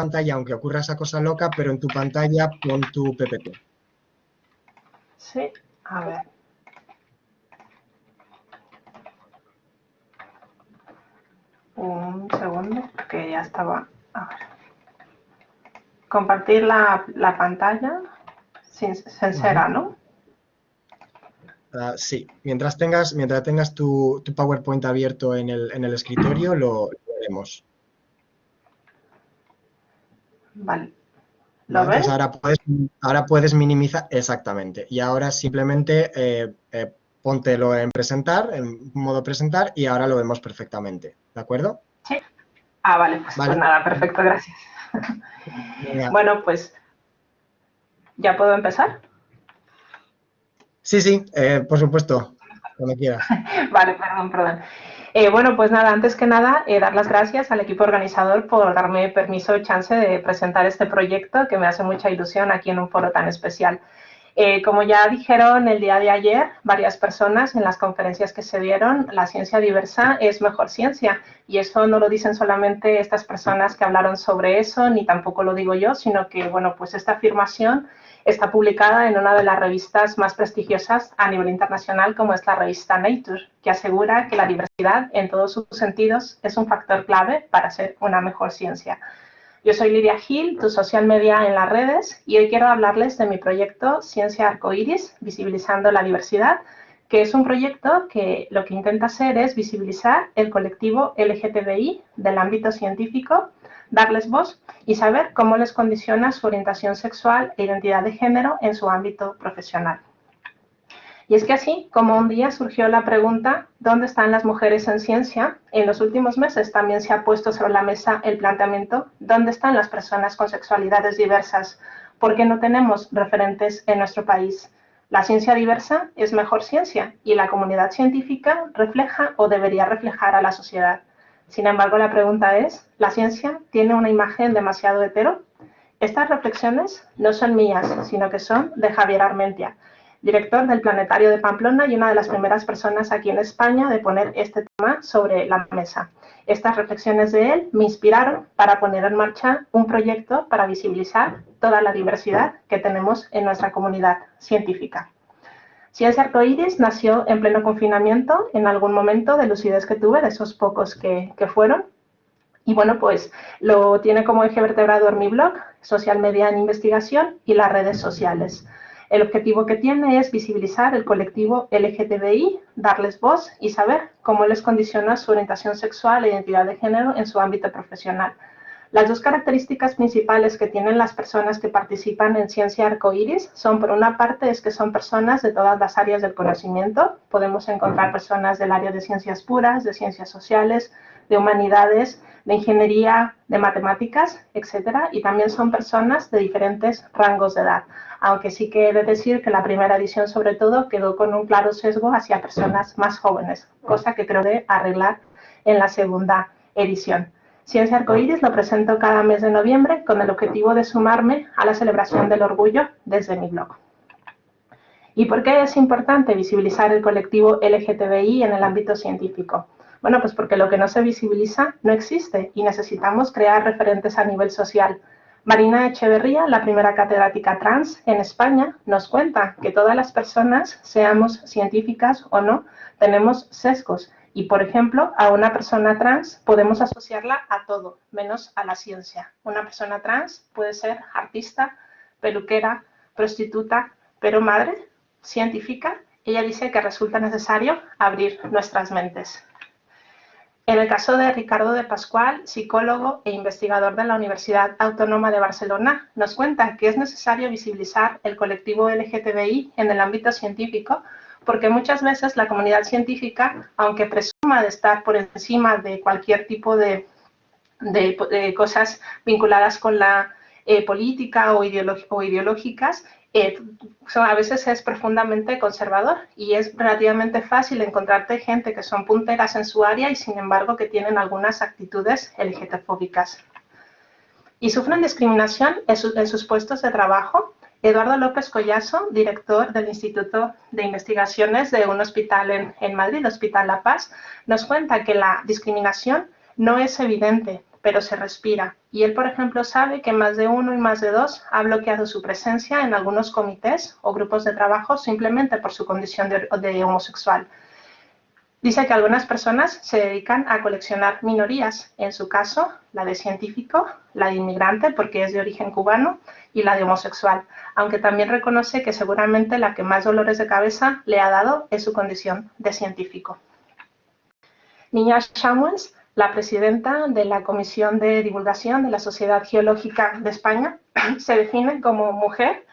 pantalla, aunque ocurra esa cosa loca, pero en tu pantalla pon tu PPT. Sí, a ver. Un segundo, que ya estaba. A ver. Compartir la pantalla sin censura, ¿no? Sí, mientras tengas tu PowerPoint abierto en el escritorio, lo veremos. Vale. ¿Lo Vale, ves? entonces ahora puedes minimizar, exactamente. Y ahora simplemente póntelo en presentar, en modo presentar, y ahora lo vemos perfectamente. ¿De acuerdo? Sí. Ah, vale, pues Vale. nada, perfecto, gracias. Venga. Bueno, pues, ¿ya puedo empezar? Sí, por supuesto, cuando quieras. Vale, perdón. Bueno, pues nada, antes que nada, dar las gracias al equipo organizador por darme permiso y chance de presentar este proyecto que me hace mucha ilusión aquí en un foro tan especial. Como ya dijeron el día de ayer varias personas en las conferencias que se dieron, la ciencia diversa es mejor ciencia. Y eso no lo dicen solamente estas personas que hablaron sobre eso, ni tampoco lo digo yo, sino que, bueno, pues esta afirmación está publicada en una de las revistas más prestigiosas a nivel internacional, como es la revista Nature, que asegura que la diversidad en todos sus sentidos es un factor clave para ser una mejor ciencia. Yo soy Lidia Gil, tu social media en las redes, y hoy quiero hablarles de mi proyecto Ciencia Arcoíris, visibilizando la diversidad, que es un proyecto que lo que intenta hacer es visibilizar el colectivo LGTBI del ámbito científico, darles voz y saber cómo les condiciona su orientación sexual e identidad de género en su ámbito profesional. Y es que así como un día surgió la pregunta ¿dónde están las mujeres en ciencia? En los últimos meses también se ha puesto sobre la mesa el planteamiento ¿dónde están las personas con sexualidades diversas? ¿Por qué no tenemos referentes en nuestro país? La ciencia diversa es mejor ciencia y la comunidad científica refleja o debería reflejar a la sociedad. Sin embargo, la pregunta es, ¿la ciencia tiene una imagen demasiado hetero? Estas reflexiones no son mías, sino que son de Javier Armentia, director del Planetario de Pamplona y una de las primeras personas aquí en España de poner este tema sobre la mesa. Estas reflexiones de él me inspiraron para poner en marcha un proyecto para visibilizar toda la diversidad que tenemos en nuestra comunidad científica. Ciencia Arcoíris nació en pleno confinamiento, en algún momento de lucidez que tuve, de esos pocos que fueron. Y bueno, pues lo tiene como eje vertebrador mi blog, Social Media en Investigación y las redes sociales. El objetivo que tiene es visibilizar el colectivo LGTBI, darles voz y saber cómo les condiciona su orientación sexual e identidad de género en su ámbito profesional. Las dos características principales que tienen las personas que participan en Ciencia Arcoíris son, por una parte, es que son personas de todas las áreas del conocimiento. Podemos encontrar personas del área de ciencias puras, de ciencias sociales, de humanidades, de ingeniería, de matemáticas, etcétera, y también son personas de diferentes rangos de edad, aunque sí que he de decir que la primera edición sobre todo quedó con un claro sesgo hacia personas más jóvenes, cosa que creo de arreglar en la segunda edición. Ciencia Arcoíris lo presento cada mes de noviembre con el objetivo de sumarme a la celebración del orgullo desde mi blog. ¿Y por qué es importante visibilizar el colectivo LGTBI en el ámbito científico? Bueno, pues porque lo que no se visibiliza no existe y necesitamos crear referentes a nivel social. Marina Echeverría, la primera catedrática trans en España, nos cuenta que todas las personas, seamos científicas o no, tenemos sesgos y, por ejemplo, a una persona trans podemos asociarla a todo, menos a la ciencia. Una persona trans puede ser artista, peluquera, prostituta, pero madre, científica. Ella dice que resulta necesario abrir nuestras mentes. En el caso de Ricardo de Pascual, psicólogo e investigador de la Universidad Autónoma de Barcelona, nos cuenta que es necesario visibilizar el colectivo LGTBI en el ámbito científico porque muchas veces la comunidad científica, aunque presuma de estar por encima de cualquier tipo de cosas vinculadas con la política o ideológicas, a veces es profundamente conservador y es relativamente fácil encontrarte gente que son punteras en su área y sin embargo que tienen algunas actitudes LGTfóbicas. Y sufren discriminación en sus puestos de trabajo. Eduardo López Collazo, director del Instituto de Investigaciones de un hospital en Madrid, el Hospital La Paz, nos cuenta que la discriminación no es evidente, pero se respira. Y él, por ejemplo, sabe que más de uno y más de dos ha bloqueado su presencia en algunos comités o grupos de trabajo simplemente por su condición de homosexual. Dice que algunas personas se dedican a coleccionar minorías, en su caso, la de científico, la de inmigrante, porque es de origen cubano, y la de homosexual, aunque también reconoce que seguramente la que más dolores de cabeza le ha dado es su condición de científico. Niña Samuels, la presidenta de la Comisión de Divulgación de la Sociedad Geológica de España, se define como mujer,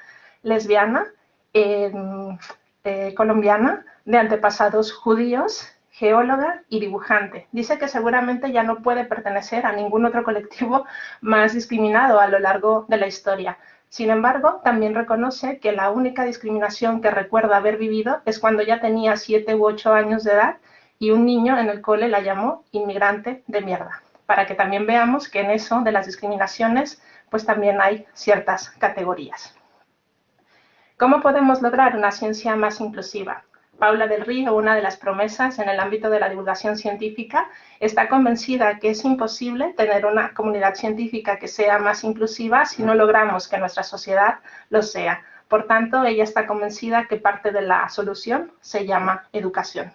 lesbiana, colombiana, de antepasados judíos, geóloga y dibujante. Dice que seguramente ya no puede pertenecer a ningún otro colectivo más discriminado a lo largo de la historia. Sin embargo, también reconoce que la única discriminación que recuerda haber vivido es cuando ya tenía 7 u 8 años de edad y un niño en el cole la llamó inmigrante de mierda. Para que también veamos que en eso de las discriminaciones, pues también hay ciertas categorías. ¿Cómo podemos lograr una ciencia más inclusiva? Paula del Río, una de las promesas en el ámbito de la divulgación científica, está convencida que es imposible tener una comunidad científica que sea más inclusiva si no logramos que nuestra sociedad lo sea. Por tanto, ella está convencida que parte de la solución se llama educación.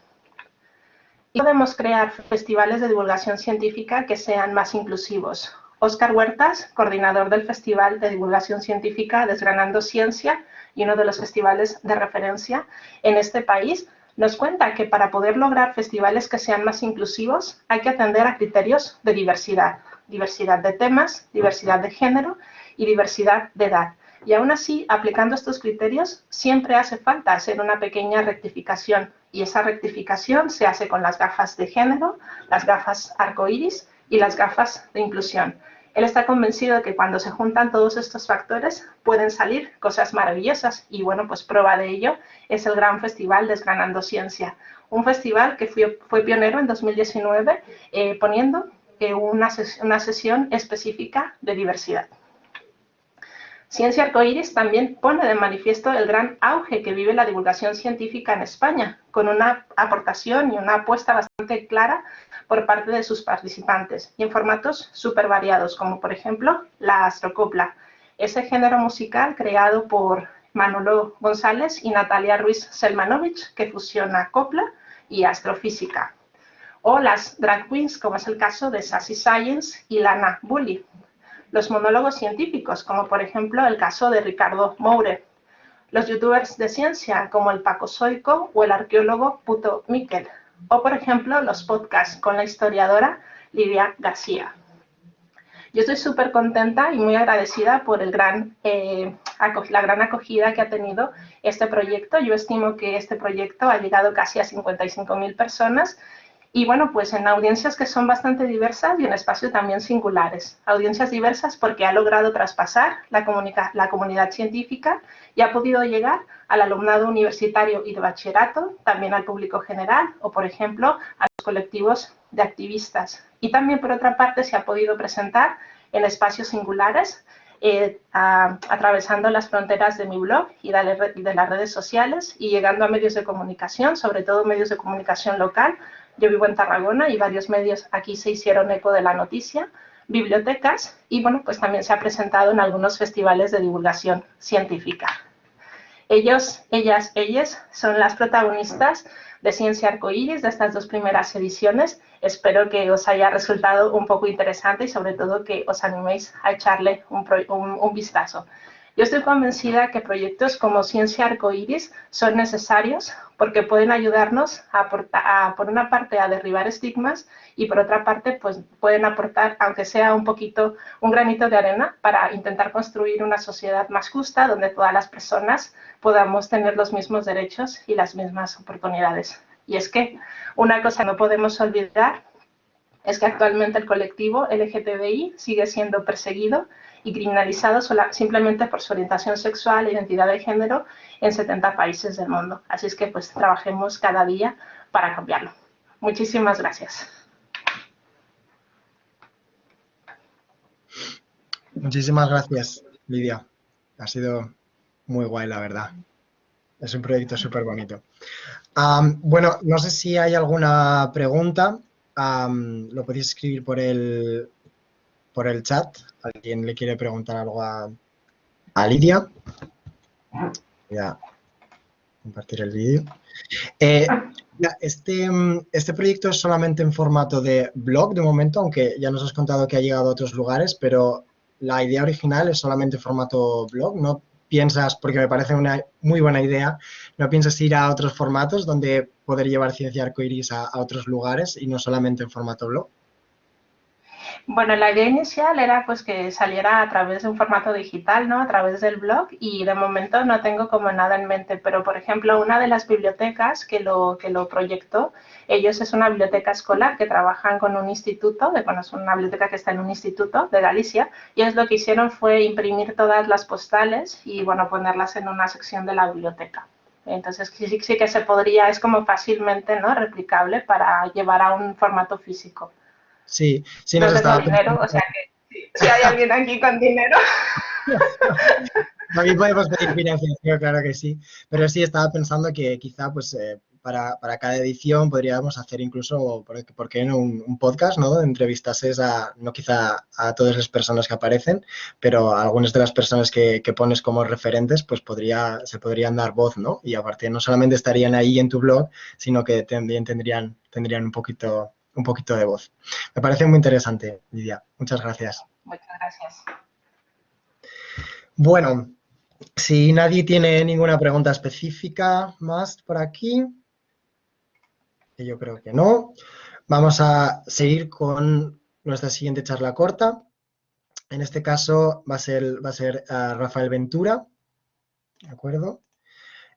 Y podemos crear festivales de divulgación científica que sean más inclusivos. Óscar Huertas, coordinador del Festival de Divulgación Científica Desgranando Ciencia y uno de los festivales de referencia en este país, nos cuenta que para poder lograr festivales que sean más inclusivos hay que atender a criterios de diversidad. Diversidad de temas, diversidad de género y diversidad de edad. Y aún así, aplicando estos criterios, siempre hace falta hacer una pequeña rectificación. Y esa rectificación se hace con las gafas de género, las gafas arcoíris y las gafas de inclusión. Él está convencido de que cuando se juntan todos estos factores pueden salir cosas maravillosas y bueno, pues prueba de ello es el gran festival Desgranando Ciencia, un festival que fue pionero en 2019 poniendo una sesión específica de diversidad. Ciencia Arcoíris también pone de manifiesto el gran auge que vive la divulgación científica en España, con una aportación y una apuesta bastante clara por parte de sus participantes, y en formatos súper variados, como por ejemplo la astrocopla, ese género musical creado por Manolo González y Natalia Ruiz Selmanovich, que fusiona copla y astrofísica, o las drag queens, como es el caso de Sassy Science y Lana Bully, los monólogos científicos, como por ejemplo el caso de Ricardo Moure, los youtubers de ciencia, como el Paco Soico o el arqueólogo Puto Miquel, o por ejemplo los podcasts con la historiadora Lidia García. Yo estoy súper contenta y muy agradecida por la gran acogida que ha tenido este proyecto. Yo estimo que este proyecto ha llegado casi a 55.000 personas y bueno, pues en audiencias que son bastante diversas y en espacios también singulares. Audiencias diversas porque ha logrado traspasar la comunidad científica y ha podido llegar al alumnado universitario y de bachillerato, también al público general o, por ejemplo, a los colectivos de activistas. Y también, por otra parte, se ha podido presentar en espacios singulares, atravesando las fronteras de mi blog y de las redes sociales y llegando a medios de comunicación, sobre todo medios de comunicación local. Yo vivo en Tarragona y varios medios aquí se hicieron eco de la noticia, bibliotecas y bueno, pues también se ha presentado en algunos festivales de divulgación científica. Ellos, ellas, ellas son las protagonistas de Ciencia Arcoíris de estas dos primeras ediciones. Espero que os haya resultado un poco interesante y sobre todo que os animéis a echarle un vistazo. Yo estoy convencida que proyectos como Ciencia Arcoíris son necesarios porque pueden ayudarnos por una parte, a derribar estigmas y por otra parte, pues pueden aportar, aunque sea un granito de arena para intentar construir una sociedad más justa donde todas las personas podamos tener los mismos derechos y las mismas oportunidades. Y es que una cosa que no podemos olvidar es que actualmente el colectivo LGTBI sigue siendo perseguido y criminalizado simplemente por su orientación sexual e identidad de género en 70 países del mundo. Así es que pues trabajemos cada día para cambiarlo. Muchísimas gracias. Muchísimas gracias, Lidia. Ha sido muy guay, la verdad. Es un proyecto súper bonito. Bueno, no sé si hay alguna pregunta. Lo podéis escribir por el por el chat. ¿Alguien le quiere preguntar algo a Lidia? Voy a compartir el vídeo. Este proyecto es solamente en formato de blog de momento, aunque ya nos has contado que ha llegado a otros lugares, pero la idea original es solamente formato blog. ¿No piensas, porque me parece una muy buena idea, no piensas ir a otros formatos donde poder llevar Ciencia Arcoiris a otros lugares y no solamente en formato blog? Bueno, la idea inicial era pues que saliera a través de un formato digital, ¿no? A través del blog y de momento no tengo como nada en mente, pero por ejemplo, una de las bibliotecas que lo proyectó, ellos es una biblioteca escolar que trabajan con un instituto, bueno, es una biblioteca que está en un instituto de Galicia y ellos lo que hicieron fue imprimir todas las postales y bueno, ponerlas en una sección de la biblioteca. Entonces sí que se podría, es como fácilmente, ¿no? Replicable para llevar a un formato físico. Sí, sí nos No tengo estaba dinero, o sea que si hay alguien aquí con dinero. También podemos pedir financiación, claro que sí. Pero sí, estaba pensando que quizá pues, para cada edición podríamos hacer incluso, ¿por qué no? Un podcast, ¿no? De entrevistases no quizá a todas las personas que aparecen, pero a algunas de las personas que pones como referentes, pues se podrían dar voz, ¿no? Y aparte no solamente estarían ahí en tu blog, sino que también tendrían un poquito de voz. Me parece muy interesante, Lidia. Muchas gracias. Muchas gracias. Bueno, si nadie tiene ninguna pregunta específica más por aquí, que yo creo que no, vamos a seguir con nuestra siguiente charla corta. En este caso va a ser Rafael Ventura, ¿de acuerdo?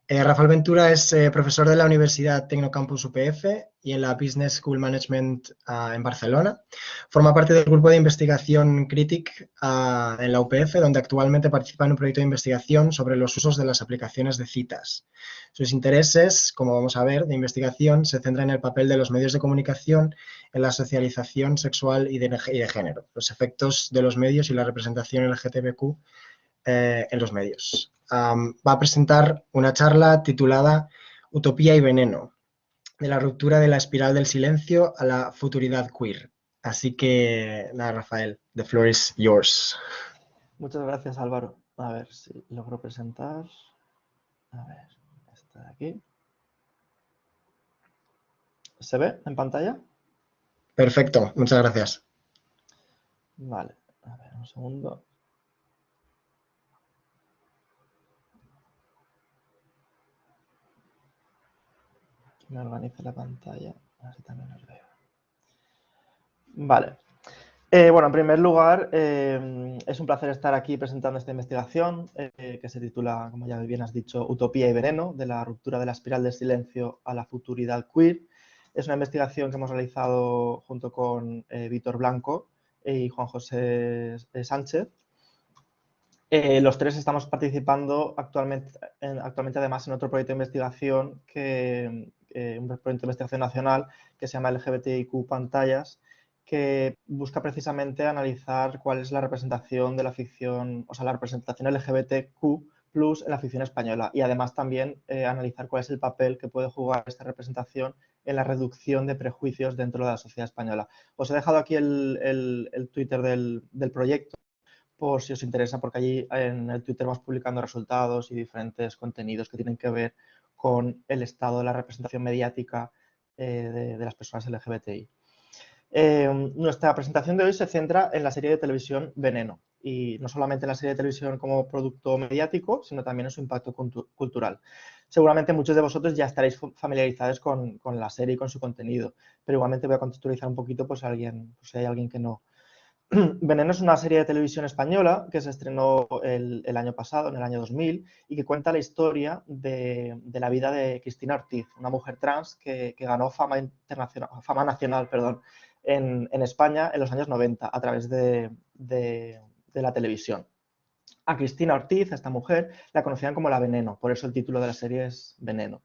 Rafael Ventura es profesor de la Universidad Tecnocampus UPF y en la Business School Management en Barcelona. Forma parte del grupo de investigación CRITIC en la UPF, donde actualmente participa en un proyecto de investigación sobre los usos de las aplicaciones de citas. Sus intereses, como vamos a ver, de investigación se centran en el papel de los medios de comunicación en la socialización sexual y de género, los efectos de los medios y la representación LGTBQ en los medios. Va a presentar una charla titulada Utopía y veneno, de la ruptura de la espiral del silencio a la futuridad queer. Así que, nada, Rafael, the floor is yours. Muchas gracias, Álvaro. A ver si logro presentar. A ver, está de aquí. ¿Se ve en pantalla? Perfecto, muchas gracias. Vale, a ver, un segundo. Que me organice la pantalla, así también os veo. Vale. Bueno, en primer lugar, es un placer estar aquí presentando esta investigación que se titula, como ya bien has dicho, Utopía y veneno, de la ruptura de la espiral del silencio a la futuridad queer. Es una investigación que hemos realizado junto con Víctor Blanco y Juan José Sánchez. Los tres estamos participando actualmente además en otro proyecto de investigación, un proyecto de investigación nacional que se llama LGBTIQ Pantallas, que busca precisamente analizar cuál es la representación de la ficción, o sea, la representación LGBTQ+ en la ficción española y además también analizar cuál es el papel que puede jugar esta representación en la reducción de prejuicios dentro de la sociedad española. Os he dejado aquí el Twitter del proyecto por si os interesa, porque allí en el Twitter vamos publicando resultados y diferentes contenidos que tienen que ver con el estado de la representación mediática de las personas LGBTI. Nuestra presentación de hoy se centra en la serie de televisión Veneno, y no solamente en la serie de televisión como producto mediático, sino también en su impacto cultural. Seguramente muchos de vosotros ya estaréis familiarizados con la serie y con su contenido, pero igualmente voy a contextualizar un poquito pues, si hay alguien que no. Veneno es una serie de televisión española que se estrenó el año pasado, en el año 2000, y que cuenta la historia de la vida de Cristina Ortiz, una mujer trans que ganó fama nacional en España en los años 90 a través de la televisión. A Cristina Ortiz, a esta mujer, la conocían como la Veneno, por eso el título de la serie es Veneno.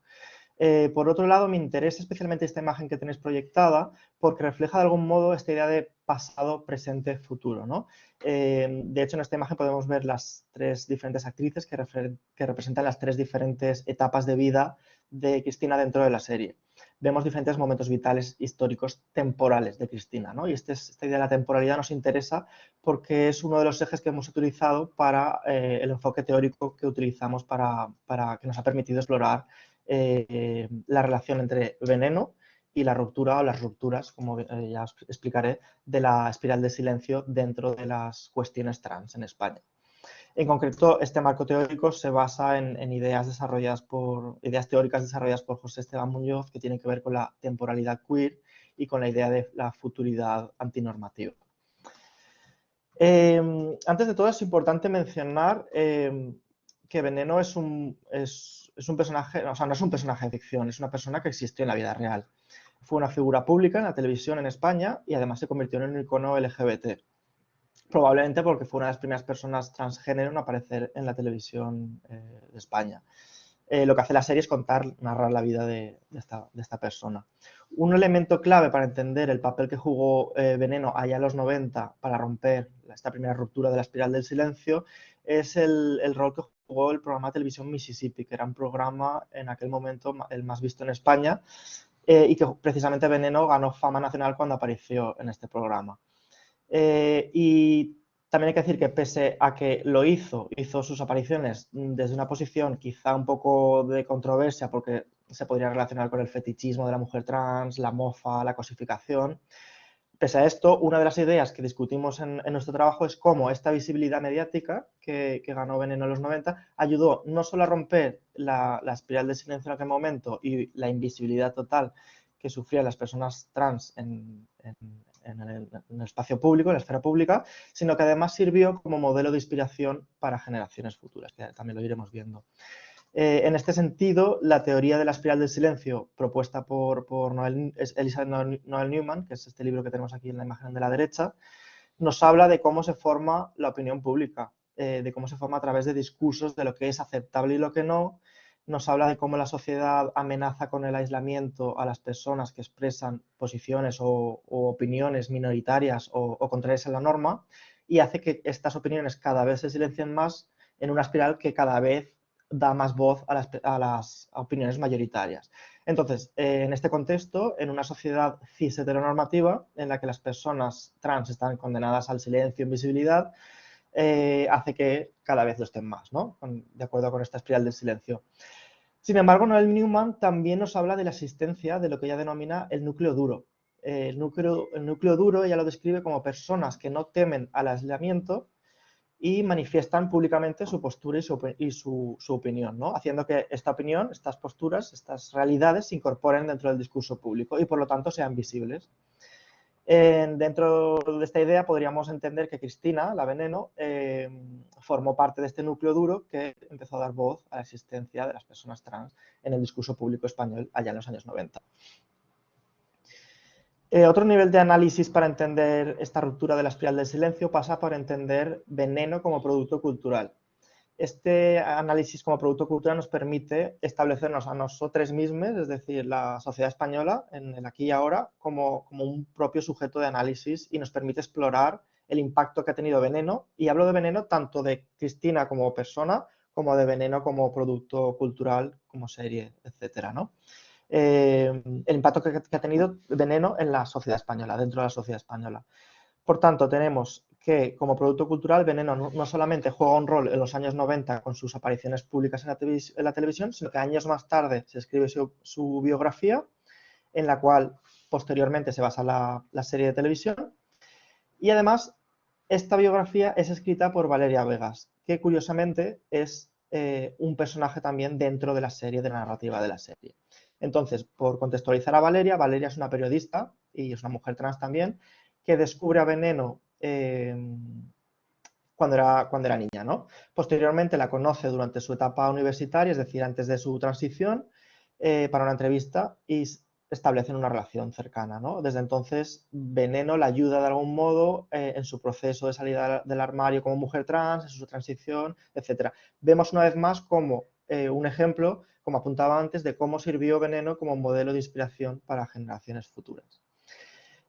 Por otro lado, me interesa especialmente esta imagen que tenéis proyectada porque refleja de algún modo esta idea de pasado, presente, futuro, ¿no? De hecho, en esta imagen podemos ver las 3 diferentes actrices que representan las 3 diferentes etapas de vida de Cristina dentro de la serie. Vemos diferentes momentos vitales históricos temporales de Cristina, ¿no? Y esta idea de la temporalidad nos interesa porque es uno de los ejes que hemos utilizado para el enfoque teórico que utilizamos para que nos ha permitido explorar la relación entre veneno y la ruptura o las rupturas, como ya os explicaré, de la espiral de silencio dentro de las cuestiones trans en España. En concreto, este marco teórico se basa en ideas teóricas desarrolladas por José Esteban Muñoz, que tienen que ver con la temporalidad queer y con la idea de la futuridad antinormativa. Antes de todo, es importante mencionar que Veneno es un personaje, o sea, no es un personaje de ficción, es una persona que existió en la vida real. Fue una figura pública en la televisión en España y además se convirtió en un icono LGBT. Probablemente porque fue una de las primeras personas transgénero en aparecer en la televisión de España. Lo que hace la serie es narrar la vida de esta persona. Un elemento clave para entender el papel que jugó Veneno allá en los 90 para romper esta primera ruptura de la espiral del silencio es el rol que jugó el programa de televisión Mississippi, que era un programa en aquel momento el más visto en España y que precisamente Veneno ganó fama nacional cuando apareció en este programa. Y también hay que decir que pese a que hizo sus apariciones desde una posición quizá un poco de controversia porque se podría relacionar con el fetichismo de la mujer trans, la mofa, la cosificación. Pese a esto, una de las ideas que discutimos en nuestro trabajo es cómo esta visibilidad mediática que ganó Veneno en los 90 ayudó no solo a romper la espiral de silencio en aquel momento y la invisibilidad total que sufrían las personas trans en el espacio público, en la esfera pública, sino que además sirvió como modelo de inspiración para generaciones futuras, que también lo iremos viendo. En este sentido, la teoría de la espiral del silencio propuesta por Elizabeth Noel Newman, que es este libro que tenemos aquí en la imagen de la derecha, nos habla de cómo se forma la opinión pública, de cómo se forma a través de discursos de lo que es aceptable y lo que no. Nos habla de cómo la sociedad amenaza con el aislamiento a las personas que expresan posiciones o opiniones minoritarias o contrarias a la norma y hace que estas opiniones cada vez se silencien más en una espiral que cada vez da más voz a las opiniones mayoritarias. Entonces, en este contexto, en una sociedad cis heteronormativa en la que las personas trans están condenadas al silencio e invisibilidad, hace que cada vez lo estén más, ¿no? De acuerdo con esta espiral del silencio. Sin embargo, Noel Newman también nos habla de la existencia de lo que ella denomina el núcleo duro. El núcleo duro ella lo describe como personas que no temen al aislamiento y manifiestan públicamente su postura y su opinión, ¿no? Haciendo que esta opinión, estas posturas, estas realidades se incorporen dentro del discurso público y por lo tanto sean visibles. Dentro de esta idea podríamos entender que Cristina, la Veneno, formó parte de este núcleo duro que empezó a dar voz a la existencia de las personas trans en el discurso público español allá en los años 90. Otro nivel de análisis para entender esta ruptura de la espiral del silencio pasa por entender Veneno como producto cultural. Este análisis como producto cultural nos permite establecernos a nosotros mismos, es decir, la sociedad española, en el aquí y ahora, como un propio sujeto de análisis y nos permite explorar el impacto que ha tenido Veneno. Y hablo de Veneno tanto de Cristina como persona, como de Veneno como producto cultural, como serie, etcétera, ¿no? El impacto que ha tenido Veneno en la sociedad española, dentro de la sociedad española. Por tanto, tenemos que como producto cultural Veneno no solamente juega un rol en los años 90 con sus apariciones públicas en la televisión, sino que años más tarde se escribe su biografía, en la cual posteriormente se basa la serie de televisión. Y además, esta biografía es escrita por Valeria Vegas, que curiosamente es un personaje también dentro de la serie, de la narrativa de la serie. Entonces, por contextualizar a Valeria, Valeria es una periodista y es una mujer trans también, que descubre a Veneno cuando era niña, ¿no? Posteriormente la conoce durante su etapa universitaria, es decir, antes de su transición, para una entrevista y establecen una relación cercana, ¿no? Desde entonces, Veneno la ayuda de algún modo en su proceso de salida del armario como mujer trans, en su transición, etc. Vemos una vez más como un ejemplo, como apuntaba antes, de cómo sirvió Veneno como modelo de inspiración para generaciones futuras.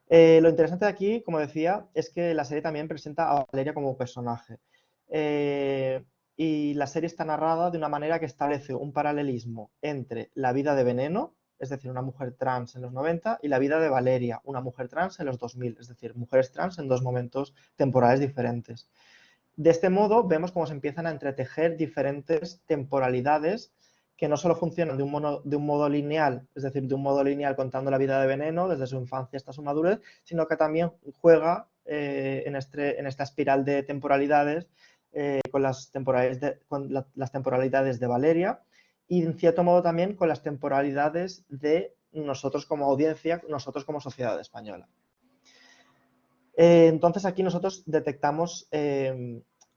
Lo interesante de aquí, como decía, es que la serie también presenta a Valeria como personaje. Y la serie está narrada de una manera que establece un paralelismo entre la vida de Veneno, es decir, una mujer trans en los 90, y la vida de Valeria, una mujer trans en los 2000, es decir, mujeres trans en dos momentos temporales diferentes. De este modo, vemos cómo se empiezan a entretejer diferentes temporalidades que no solo funcionan de un modo lineal, es decir, de un modo lineal contando la vida de Veneno desde su infancia hasta su madurez, sino que también juega en esta espiral de temporalidades con las temporalidades de Valeria y, en cierto modo, también con las temporalidades de nosotros como audiencia, nosotros como sociedad española. Entonces, aquí nosotros detectamos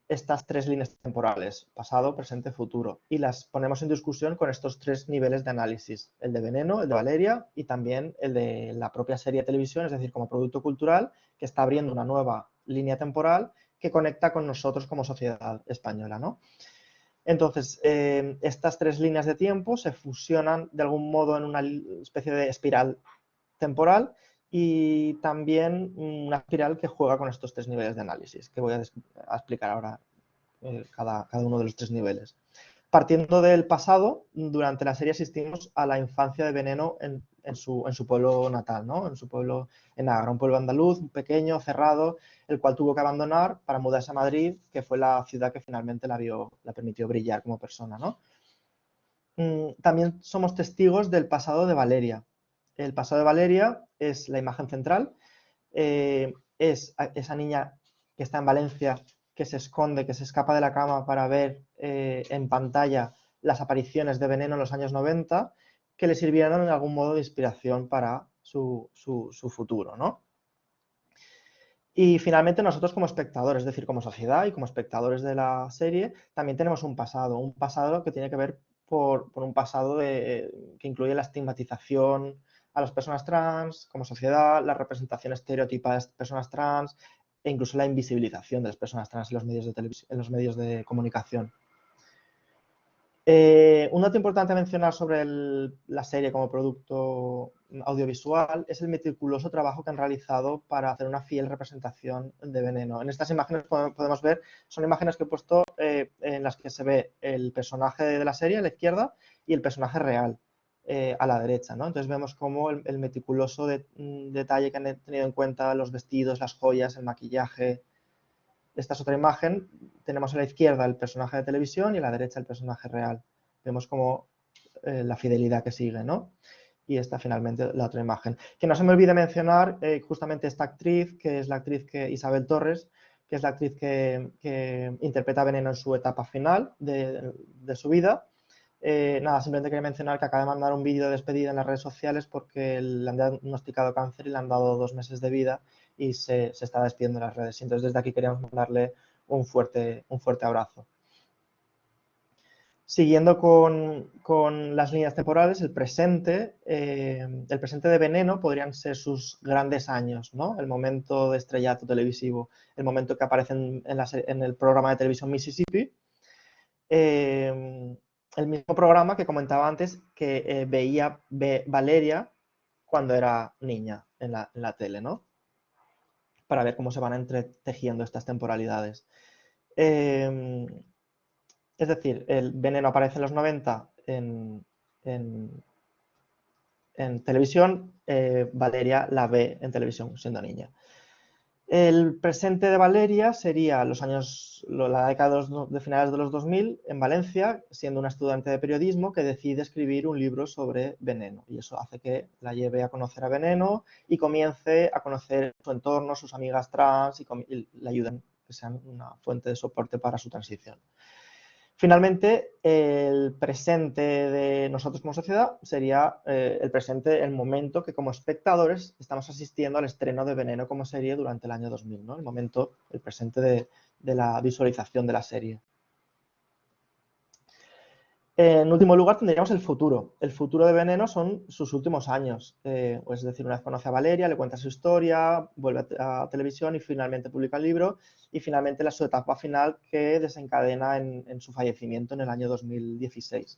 estas tres líneas temporales, pasado, presente, futuro, y las ponemos en discusión con estos tres niveles de análisis, el de Veneno, el de Valeria y también el de la propia serie de televisión, es decir, como producto cultural que está abriendo una nueva línea temporal que conecta con nosotros como sociedad española, ¿no? Entonces, estas tres líneas de tiempo se fusionan de algún modo en una especie de espiral temporal y también una espiral que juega con estos tres niveles de análisis, que voy a explicar ahora cada uno de los tres niveles. Partiendo del pasado, durante la serie asistimos a la infancia de Veneno en su pueblo natal, ¿no? En su pueblo, en Ágara, un pueblo andaluz, pequeño, cerrado, el cual tuvo que abandonar para mudarse a Madrid, que fue la ciudad que finalmente la permitió brillar como persona, ¿no? También somos testigos del pasado de Valeria. El pasado de Valeria es la imagen central, es esa niña que está en Valencia, que se esconde, que se escapa de la cama para ver en pantalla las apariciones de Veneno en los años 90, que le sirvieron en algún modo de inspiración para su futuro, ¿no? Y finalmente nosotros como espectadores, es decir, como sociedad y como espectadores de la serie, también tenemos un pasado que tiene que ver por un pasado que incluye la estigmatización a las personas trans como sociedad, la representación estereotipada de las personas trans e incluso la invisibilización de las personas trans en los medios de televisión, en los medios de comunicación. Un dato importante a mencionar sobre la serie como producto audiovisual es el meticuloso trabajo que han realizado para hacer una fiel representación de Veneno. En estas imágenes podemos ver, son imágenes que he puesto en las que se ve el personaje de la serie a la izquierda y el personaje real a la derecha, ¿no? Entonces vemos cómo el meticuloso detalle que han tenido en cuenta los vestidos, las joyas, el maquillaje. Esta es otra imagen, tenemos a la izquierda el personaje de televisión y a la derecha el personaje real. Vemos como la fidelidad que sigue, ¿no? Y esta finalmente la otra imagen. Que no se me olvide mencionar justamente esta actriz, que es la actriz Isabel Torres, que es la actriz que interpreta a Veneno en su etapa final de su vida. Nada, simplemente quería mencionar que acaba de mandar un vídeo de despedida en las redes sociales porque le han diagnosticado cáncer y le han dado 2 meses de vida y se está despidiendo de las redes. Entonces, desde aquí queríamos mandarle un fuerte abrazo. Siguiendo con las líneas temporales, el presente de Veneno podrían ser sus grandes años, ¿no? El momento de estrellato televisivo, el momento que aparece en el programa de televisión Mississippi. El mismo programa que comentaba antes que veía Valeria cuando era niña en la tele, ¿no? Para ver cómo se van entretejiendo estas temporalidades. Es decir, el Veneno aparece en los 90 en televisión, Valeria la ve en televisión siendo niña. El presente de Valeria sería la década de finales de los 2000 en Valencia, siendo una estudiante de periodismo que decide escribir un libro sobre Veneno. Y eso hace que la lleve a conocer a Veneno y comience a conocer su entorno, sus amigas trans y le ayuden, que sean una fuente de soporte para su transición. Finalmente, el presente de nosotros como sociedad sería el momento que como espectadores estamos asistiendo al estreno de Veneno como serie durante el año 2000, ¿no? El presente de la visualización de la serie. En último lugar tendríamos el futuro. El futuro de Veneno son sus últimos años. Es decir, una vez conoce a Valeria, le cuenta su historia, vuelve a televisión y finalmente publica el libro. Y finalmente su etapa final que desencadena en su fallecimiento en el año 2016.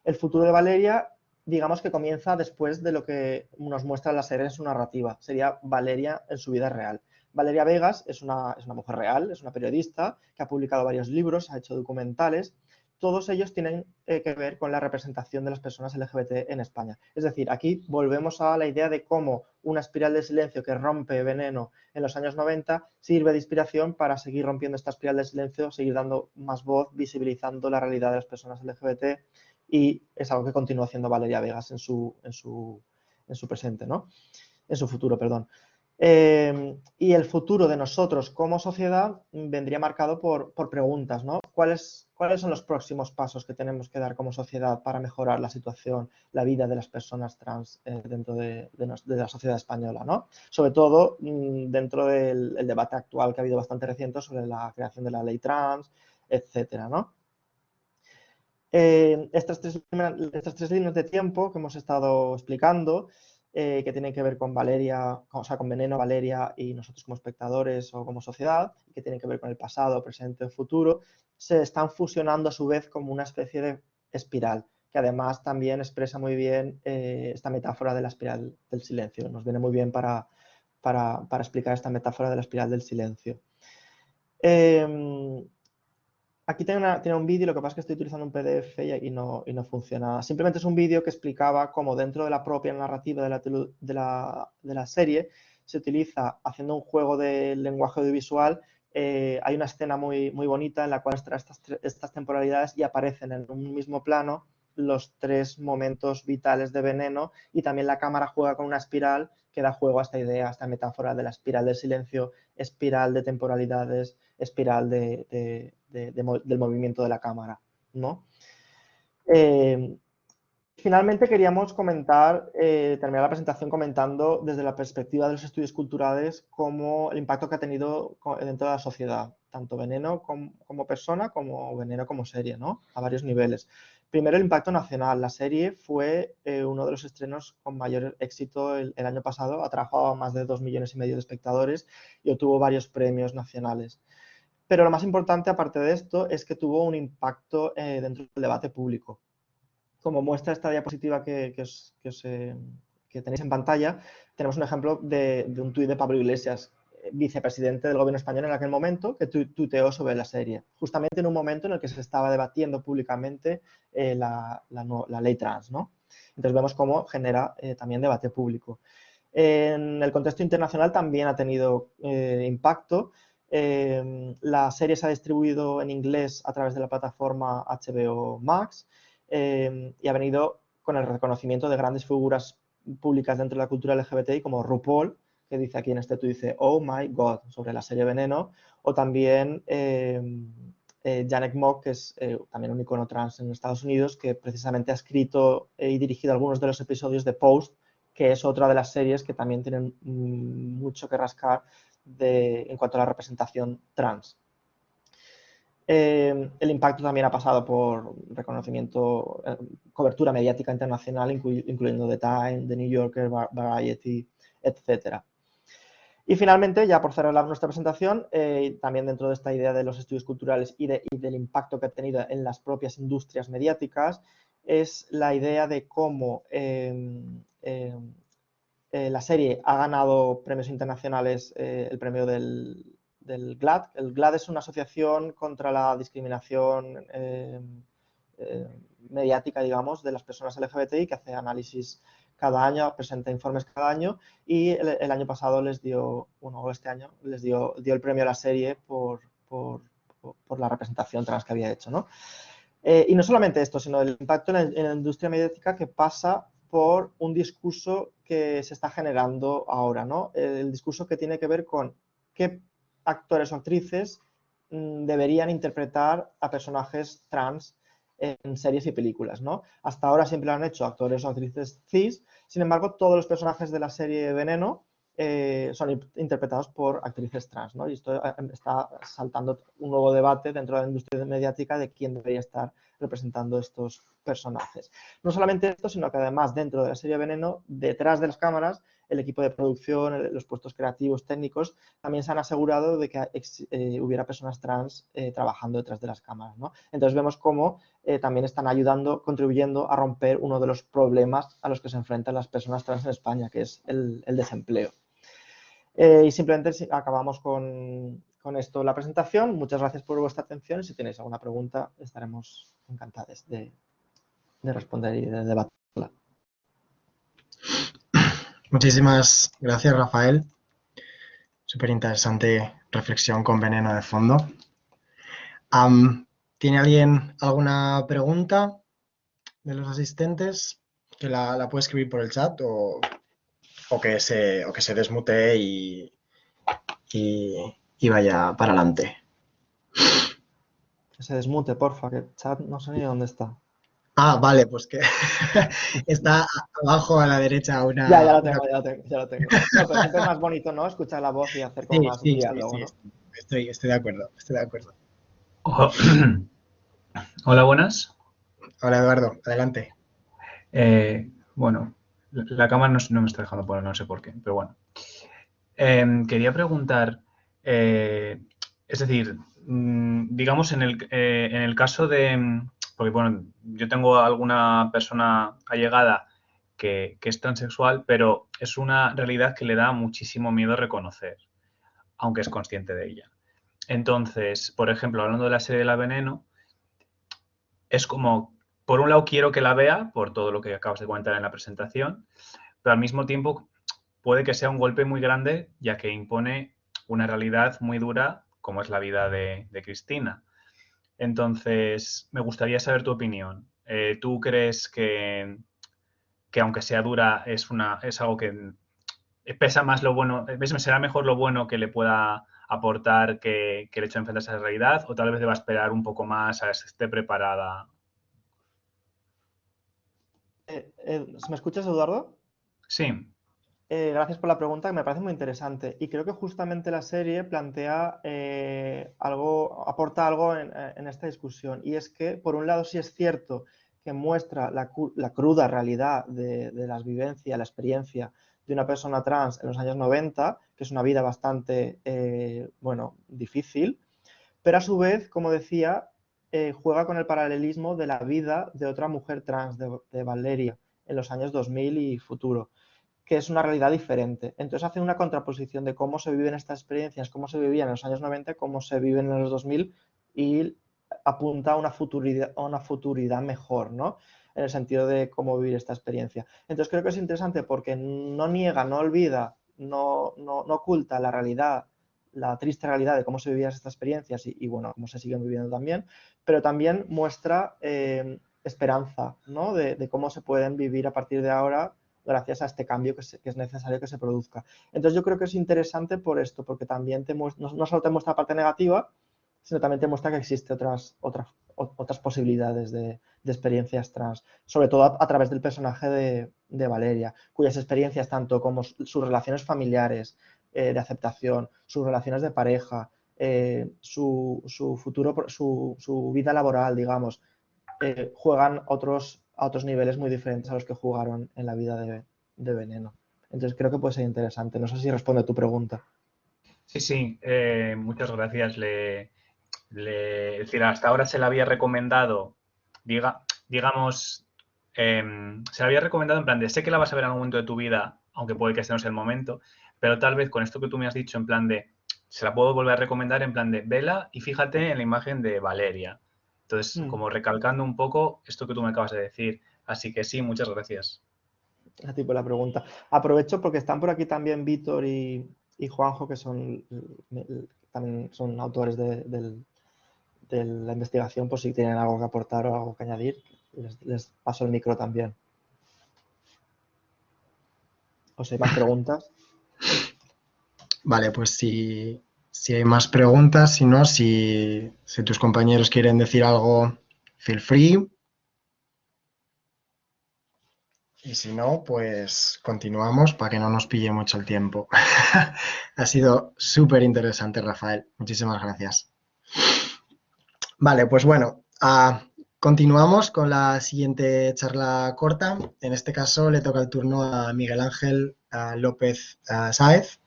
El futuro de Valeria, digamos que comienza después de lo que nos muestra la serie en su narrativa. Sería Valeria en su vida real. Valeria Vegas es una mujer real, es una periodista que ha publicado varios libros, ha hecho documentales. Todos ellos tienen que ver con la representación de las personas LGBT en España. Es decir, aquí volvemos a la idea de cómo una espiral de silencio que rompe Veneno en los años 90 sirve de inspiración para seguir rompiendo esta espiral de silencio, seguir dando más voz, visibilizando la realidad de las personas LGBT, y es algo que continúa haciendo Valeria Vegas en su presente, ¿no? En su futuro, perdón. Y el futuro de nosotros como sociedad vendría marcado por preguntas, ¿no? ¿Cuáles son los próximos pasos que tenemos que dar como sociedad para mejorar la situación, la vida de las personas trans dentro de la sociedad española, ¿no? Sobre todo dentro del debate actual que ha habido bastante reciente sobre la creación de la ley trans, etcétera, ¿no? Estas tres líneas de tiempo que hemos estado explicando, que tienen que ver con Valeria, o sea, con Veneno, Valeria y nosotros como espectadores o como sociedad, y que tienen que ver con el pasado, presente o futuro, se están fusionando a su vez como una especie de espiral, que además también expresa muy bien esta metáfora de la espiral del silencio. Nos viene muy bien para explicar esta metáfora de la espiral del silencio. Aquí tiene un vídeo, lo que pasa es que estoy utilizando un PDF y no funciona. Simplemente es un vídeo que explicaba cómo dentro de la propia narrativa de la serie se utiliza, haciendo un juego de lenguaje audiovisual, hay una escena muy bonita en la cual extrae estas temporalidades y aparecen en un mismo plano los tres momentos vitales de Veneno, y también la cámara juega con una espiral que da juego a esta idea, a esta metáfora de la espiral del silencio, espiral de temporalidades, espiral del movimiento de la cámara, ¿no? Finalmente queríamos terminar la presentación comentando desde la perspectiva de los estudios culturales cómo el impacto que ha tenido dentro de la sociedad, tanto Veneno como persona como Veneno como serie, ¿no? A varios niveles. Primero, el impacto nacional. La serie fue uno de los estrenos con mayor éxito el año pasado, atrajo a más de 2,5 millones de espectadores y obtuvo varios premios nacionales. Pero lo más importante, aparte de esto, es que tuvo un impacto dentro del debate público. Como muestra esta diapositiva que tenéis en pantalla, tenemos un ejemplo de un tuit de Pablo Iglesias, vicepresidente del gobierno español en aquel momento, que tuiteó sobre la serie, justamente en un momento en el que se estaba debatiendo públicamente la ley trans, ¿no? Entonces vemos cómo genera también debate público. En el contexto internacional también ha tenido impacto. La serie se ha distribuido en inglés a través de la plataforma HBO Max, y ha venido con el reconocimiento de grandes figuras públicas dentro de la cultura LGBTI como RuPaul, que dice aquí en este tuit, dice "Oh my God", sobre la serie Veneno, o también Janek Mock, que es también un icono trans en Estados Unidos, que precisamente ha escrito y dirigido algunos de los episodios de Pose, que es otra de las series que también tienen mucho que rascar en cuanto a la representación trans. El impacto también ha pasado por reconocimiento, cobertura mediática internacional, incluyendo The Time, The New Yorker, Variety, etc. Y finalmente, ya por cerrar nuestra presentación, también dentro de esta idea de los estudios culturales y del impacto que ha tenido en las propias industrias mediáticas, es la idea de cómo la serie ha ganado premios internacionales, el premio del GLAAD. El GLAAD es una asociación contra la discriminación mediática, digamos, de las personas LGBTI, que hace análisis cada año, presenta informes cada año, y el año pasado les dio, bueno, este año les dio el premio a la serie por la representación trans que había hecho, ¿no? Y no solamente esto, sino el impacto en la industria mediática, que pasa por un discurso que se está generando ahora, ¿no? El discurso que tiene que ver con qué actores o actrices deberían interpretar a personajes trans en series y películas, ¿no? Hasta ahora siempre lo han hecho actores o actrices cis, sin embargo, todos los personajes de la serie Veneno son interpretados por actrices trans, ¿no? Y esto está saltando un nuevo debate dentro de la industria mediática de quién debería estar representando estos personajes. No solamente esto, sino que además dentro de la serie Veneno, detrás de las cámaras, el equipo de producción, los puestos creativos, técnicos, también se han asegurado de que hubiera personas trans trabajando detrás de las cámaras, ¿no? Entonces vemos cómo también están ayudando, contribuyendo a romper uno de los problemas a los que se enfrentan las personas trans en España, que es el desempleo. Y simplemente acabamos con esto la presentación. Muchas gracias por vuestra atención y si tenéis alguna pregunta estaremos encantados de responder y de debatirla. Muchísimas gracias, Rafael. Súper interesante reflexión con veneno de fondo. ¿Tiene alguien alguna pregunta de los asistentes? Que la puede escribir por el chat o que se desmute y vaya para adelante. Que se desmute, porfa, que el chat no sé ni dónde está. Ah, vale, pues que está abajo a la derecha una... Ya lo tengo. No, pero siempre es más bonito, ¿no? Escuchar la voz y hacer como más un diálogo, ¿no? Estoy de acuerdo. Hola, buenas. Hola, Eduardo, adelante. Bueno, la cámara no me está dejando poner, no sé por qué, pero bueno. Quería preguntar, es decir, digamos en el caso de, porque bueno, yo tengo alguna persona allegada que es transexual, pero es una realidad que le da muchísimo miedo reconocer, aunque es consciente de ella. Entonces, por ejemplo, hablando de la serie de La Veneno, es como, por un lado quiero que la vea, por todo lo que acabas de comentar en la presentación, pero al mismo tiempo puede que sea un golpe muy grande, ya que impone una realidad muy dura, como es la vida de Cristina. Entonces, me gustaría saber tu opinión. ¿Tú crees que aunque sea dura, es algo que pesa más lo bueno, será mejor lo bueno que le pueda aportar que el hecho de enfrentarse a esa realidad, o tal vez deba esperar un poco más a que esté preparada? ¿Me escuchas, Eduardo? Sí. Gracias por la pregunta, que me parece muy interesante. Y creo que justamente la serie plantea aporta algo en esta discusión. Y es que, por un lado, sí es cierto que muestra la cruda realidad de las vivencias, la experiencia de una persona trans en los años 90, que es una vida bastante, difícil, pero a su vez, como decía, juega con el paralelismo de la vida de otra mujer trans, de Valeria, en los años 2000 y futuro, que es una realidad diferente. Entonces hace una contraposición de cómo se viven estas experiencias, cómo se vivían en los años 90, cómo se viven en los 2000 y apunta a una futuridad mejor, ¿no? En el sentido de cómo vivir esta experiencia. Entonces creo que es interesante porque no niega, no olvida, no oculta la realidad, la triste realidad de cómo se vivían estas experiencias y bueno, cómo se siguen viviendo también, pero también muestra esperanza, ¿no? De cómo se pueden vivir a partir de ahora gracias a este cambio que es necesario que se produzca. Entonces yo creo que es interesante por esto, porque también no solo te muestra la parte negativa, sino también te muestra que existen otras posibilidades de experiencias trans, sobre todo a través del personaje de Valeria, cuyas experiencias, tanto como sus relaciones familiares, de aceptación, sus relaciones de pareja, su futuro, su vida laboral, digamos, juegan a otros niveles muy diferentes a los que jugaron en la vida de Veneno. Entonces creo que puede ser interesante. No sé si responde a tu pregunta. Sí, muchas gracias. Es decir, hasta ahora se le había recomendado, digamos, se le había recomendado en plan de, sé que la vas a ver en algún momento de tu vida, aunque puede que este no sea el momento, pero tal vez con esto que tú me has dicho, en plan de, se la puedo volver a recomendar en plan de, vela y fíjate en la imagen de Valeria. Entonces, como recalcando un poco esto que tú me acabas de decir. Así que sí, muchas gracias. A ti por la pregunta. Aprovecho porque están por aquí también Víctor y Juanjo, que también son autores de la investigación, por si tienen algo que aportar o algo que añadir. Les paso el micro también. ¿O si hay más preguntas? Vale, pues si hay más preguntas, si no, si tus compañeros quieren decir algo, feel free. Y si no, pues continuamos para que no nos pille mucho el tiempo. Ha sido súper interesante, Rafael. Muchísimas gracias. Vale, pues bueno, Continuamos con la siguiente charla corta. En este caso le toca el turno a Miguel Ángel López Sáez.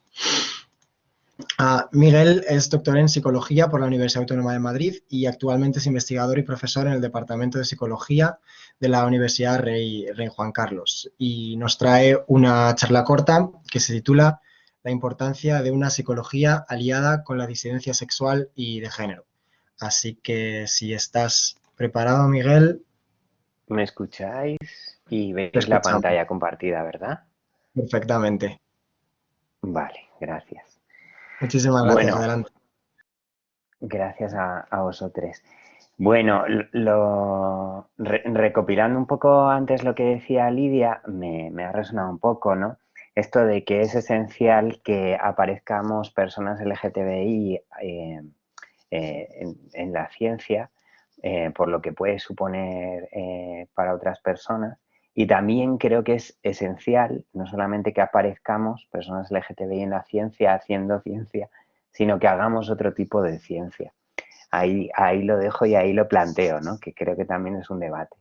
Miguel es doctor en Psicología por la Universidad Autónoma de Madrid y actualmente es investigador y profesor en el Departamento de Psicología de la Universidad Rey Juan Carlos. Y nos trae una charla corta que se titula La importancia de una psicología aliada con la disidencia sexual y de género. Así que si estás preparado, Miguel. ¿Me escucháis? Y Te veis la escuchamos pantalla compartida, ¿verdad? perfectamente. Vale, gracias. Muchísimas gracias. Bueno, Adelante. gracias a vosotros. Bueno, recopilando un poco antes lo que decía Lidia, me ha resonado un poco, ¿no? Esto de que es esencial que aparezcamos personas LGTBI en la ciencia, por lo que puede suponer para otras personas. Y también creo que es esencial, no solamente que aparezcamos personas LGTBI en la ciencia, haciendo ciencia, sino que hagamos otro tipo de ciencia. Ahí lo dejo y ahí lo planteo, ¿no? Que creo que también es un debate.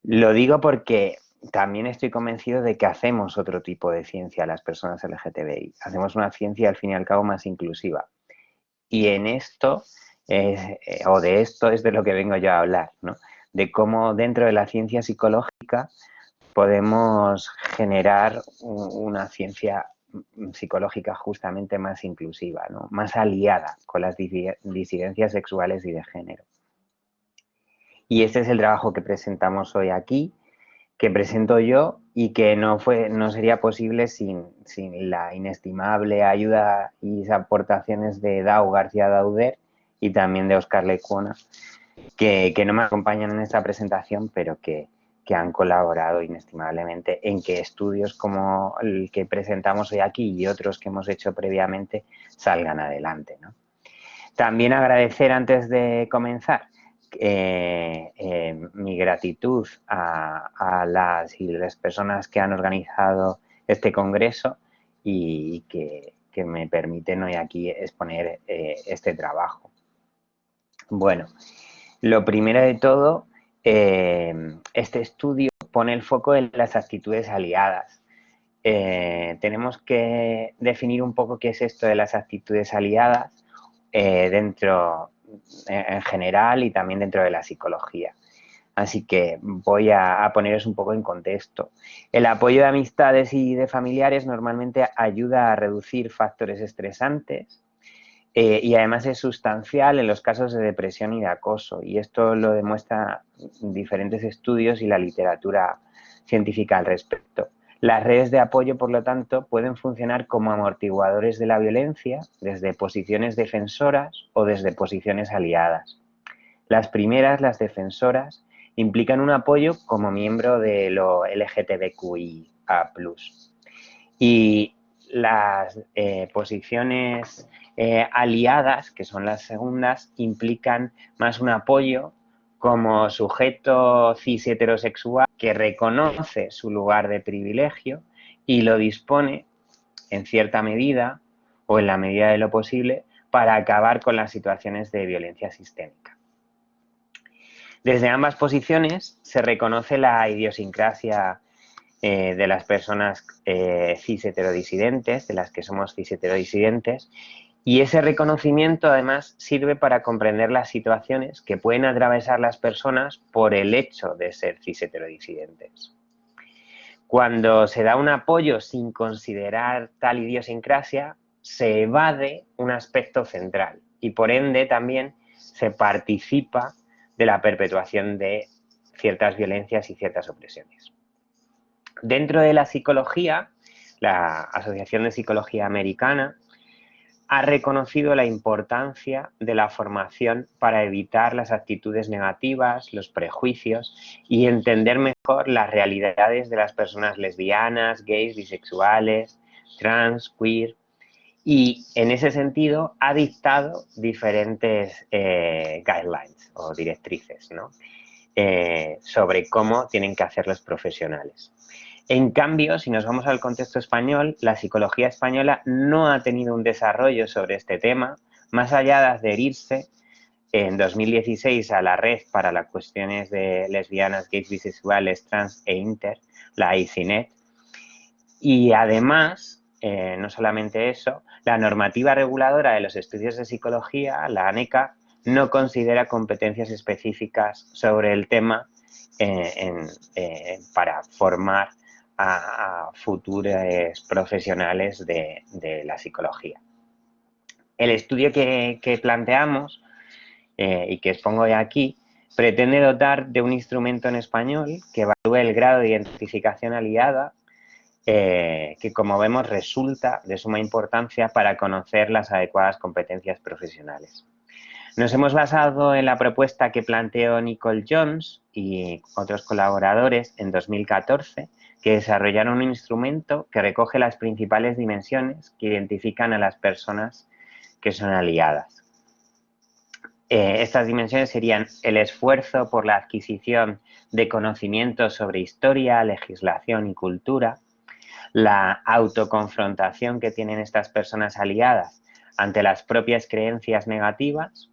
Lo digo porque también estoy convencido de que hacemos otro tipo de ciencia las personas LGTBI. Hacemos una ciencia, al fin y al cabo, más inclusiva. Y en esto, o de esto es de lo que vengo yo a hablar, ¿no? De cómo dentro de la ciencia psicológica podemos generar una ciencia psicológica justamente más inclusiva, ¿no? Más aliada con las disidencias sexuales y de género. Y este es el trabajo que presentamos hoy aquí, que presento yo y que no sería posible sin la inestimable ayuda y aportaciones de Dau García Dauder y también de Óscar Lecuona, que no me acompañan en esta presentación, pero que han colaborado inestimablemente en que estudios como el que presentamos hoy aquí y otros que hemos hecho previamente salgan adelante, ¿no? También agradecer, antes de comenzar, mi gratitud a las y las personas que han organizado este congreso y que me permiten hoy aquí exponer este trabajo. Bueno, lo primero de todo, este estudio pone el foco en las actitudes aliadas. Tenemos que definir un poco qué es esto de las actitudes aliadas dentro, en general, y también dentro de la psicología. Así que voy a poneros un poco en contexto. El apoyo de amistades y de familiares normalmente ayuda a reducir factores estresantes y además es sustancial en los casos de depresión y de acoso. Y esto lo demuestran diferentes estudios y la literatura científica al respecto. Las redes de apoyo, por lo tanto, pueden funcionar como amortiguadores de la violencia desde posiciones defensoras o desde posiciones aliadas. Las primeras, las defensoras, implican un apoyo como miembro de lo LGTBQIA+. Y las posiciones aliadas, que son las segundas, implican más un apoyo como sujeto cis heterosexual que reconoce su lugar de privilegio y lo dispone en cierta medida o en la medida de lo posible para acabar con las situaciones de violencia sistémica. Desde ambas posiciones se reconoce la idiosincrasia de las personas cis heterodisidentes, de las que somos cis heterodisidentes, y ese reconocimiento además sirve para comprender las situaciones que pueden atravesar las personas por el hecho de ser cis heterodisidentes. Cuando se da un apoyo sin considerar tal idiosincrasia, se evade un aspecto central y por ende también se participa de la perpetuación de ciertas violencias y ciertas opresiones. Dentro de la psicología, la Asociación de Psicología Americana ha reconocido la importancia de la formación para evitar las actitudes negativas, los prejuicios y entender mejor las realidades de las personas lesbianas, gays, bisexuales, trans, queer. Y en ese sentido ha dictado diferentes guidelines o directrices, ¿no? Sobre cómo tienen que hacer los profesionales. En cambio, si nos vamos al contexto español, la psicología española no ha tenido un desarrollo sobre este tema, más allá de adherirse en 2016 a la Red para las Cuestiones de Lesbianas, Gays, Bisexuales, Trans e Inter, la ICINET. Y además, no solamente eso, la normativa reguladora de los estudios de psicología, la ANECA, no considera competencias específicas sobre el tema para formar a futuros profesionales de la psicología. El estudio que planteamos y que expongo hoy aquí pretende dotar de un instrumento en español que evalúe el grado de identificación aliada que, como vemos, resulta de suma importancia para conocer las adecuadas competencias profesionales. Nos hemos basado en la propuesta que planteó Nicole Jones y otros colaboradores en 2014, que desarrollaron un instrumento que recoge las principales dimensiones que identifican a las personas que son aliadas. Estas dimensiones serían el esfuerzo por la adquisición de conocimientos sobre historia, legislación y cultura, la autoconfrontación que tienen estas personas aliadas ante las propias creencias negativas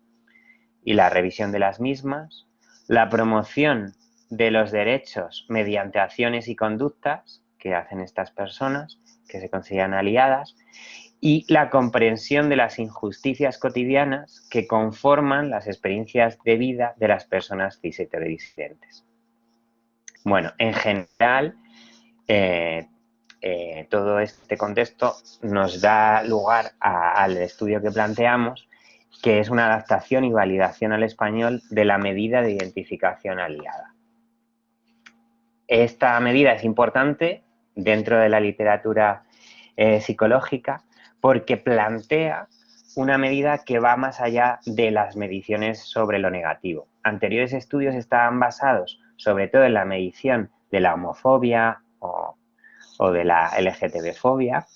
y la revisión de las mismas, la promoción de los derechos mediante acciones y conductas que hacen estas personas que se consideran aliadas y la comprensión de las injusticias cotidianas que conforman las experiencias de vida de las personas cis heterodisidentes. Bueno, en general, todo este contexto nos da lugar al estudio que planteamos, que es una adaptación y validación al español de la medida de identificación aliada. Esta medida es importante dentro de la literatura psicológica porque plantea una medida que va más allá de las mediciones sobre lo negativo. Anteriores estudios estaban basados sobre todo en la medición de la homofobia o de la LGTB-fobia,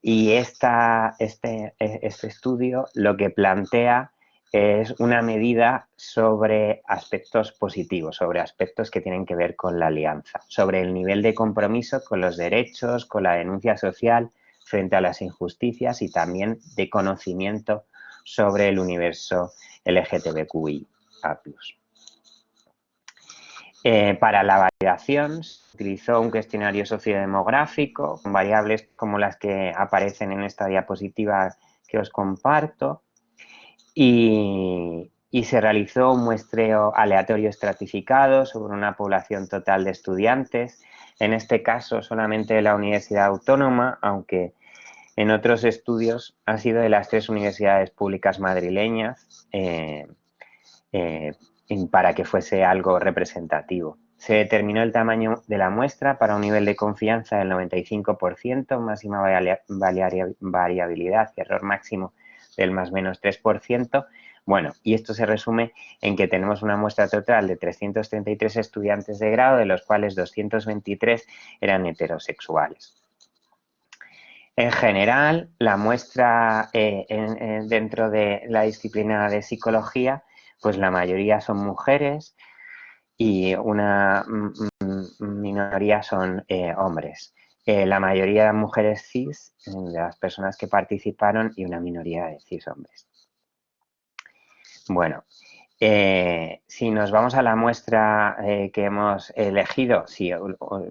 y este estudio lo que plantea es una medida sobre aspectos positivos, sobre aspectos que tienen que ver con la alianza, sobre el nivel de compromiso con los derechos, con la denuncia social frente a las injusticias y también de conocimiento sobre el universo LGTBQIA+. Para la validación se utilizó un cuestionario sociodemográfico con variables como las que aparecen en esta diapositiva que os comparto y se realizó un muestreo aleatorio estratificado sobre una población total de estudiantes, en este caso solamente de la Universidad Autónoma, aunque en otros estudios ha sido de las 3 universidades públicas madrileñas, para que fuese algo representativo. Se determinó el tamaño de la muestra para un nivel de confianza del 95%, máxima variabilidad y error máximo del más menos 3%. Bueno, y esto se resume en que tenemos una muestra total de 333 estudiantes de grado, de los cuales 223 eran heterosexuales. En general, la muestra dentro de la disciplina de psicología, pues la mayoría son mujeres y una minoría son hombres. La mayoría eran mujeres cis, de las personas que participaron, y una minoría de cis hombres. Bueno, si nos vamos a la muestra que hemos elegido, si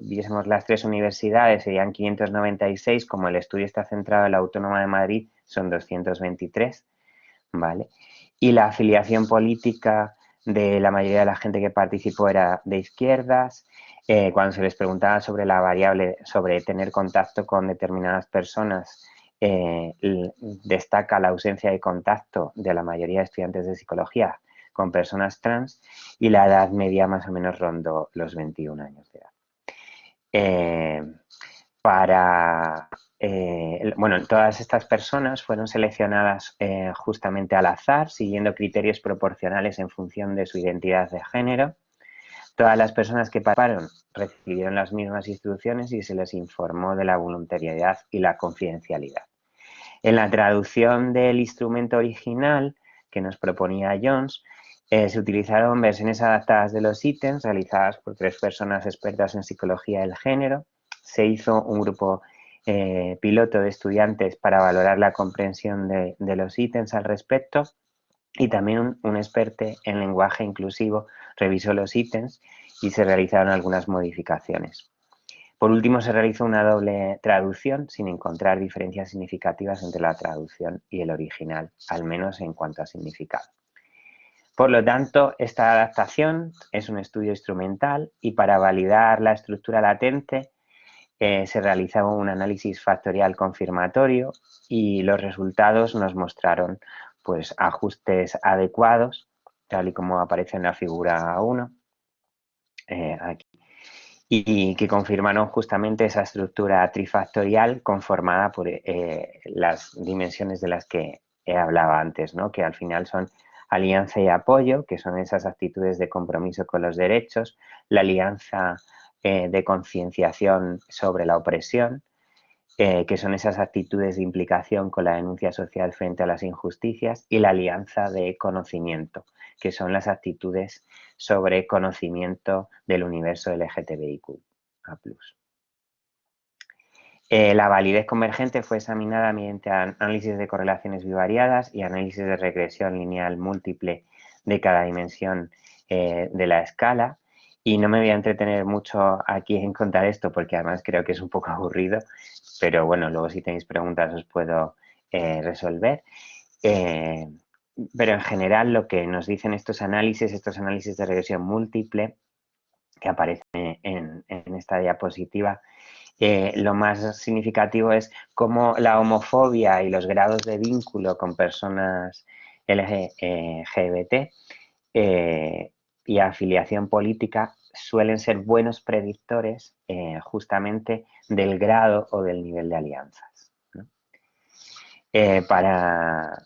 viésemos las 3 universidades serían 596, como el estudio está centrado en la Autónoma de Madrid, son 223, ¿vale? Y la afiliación política de la mayoría de la gente que participó era de izquierdas. Cuando se les preguntaba sobre la variable, sobre tener contacto con determinadas personas, destaca la ausencia de contacto de la mayoría de estudiantes de psicología con personas trans, y la edad media más o menos rondó los 21 años de edad. Bueno, todas estas personas fueron seleccionadas justamente al azar, siguiendo criterios proporcionales en función de su identidad de género. Todas las personas que participaron recibieron las mismas instrucciones y se les informó de la voluntariedad y la confidencialidad. En la traducción del instrumento original que nos proponía Jones, se utilizaron versiones adaptadas de los ítems realizadas por 3 personas expertas en psicología del género. Se hizo un grupo piloto de estudiantes para valorar la comprensión de los ítems al respecto, y también un experto en lenguaje inclusivo revisó los ítems y se realizaron algunas modificaciones. Por último, se realizó una doble traducción sin encontrar diferencias significativas entre la traducción y el original, al menos en cuanto a significado. Por lo tanto, esta adaptación es un estudio instrumental y para validar la estructura latente se realizaba un análisis factorial confirmatorio y los resultados nos mostraron pues, ajustes adecuados, tal y como aparece en la figura 1, aquí, y que confirmaron justamente esa estructura trifactorial conformada por las dimensiones de las que hablaba antes, ¿no? Que al final son alianza y apoyo, que son esas actitudes de compromiso con los derechos, la alianza de concienciación sobre la opresión, que son esas actitudes de implicación con la denuncia social frente a las injusticias, y la alianza de conocimiento, que son las actitudes sobre conocimiento del universo LGTBIQA+. La validez convergente fue examinada mediante análisis de correlaciones bivariadas y análisis de regresión lineal múltiple de cada dimensión de la escala. Y no me voy a entretener mucho aquí en contar esto porque además creo que es un poco aburrido, pero bueno, luego si tenéis preguntas os puedo resolver. Pero en general lo que nos dicen estos análisis de regresión múltiple que aparecen en esta diapositiva, lo más significativo es cómo la homofobia y los grados de vínculo con personas LGBT y afiliación política suelen ser buenos predictores justamente del grado o del nivel de alianzas, ¿no? Para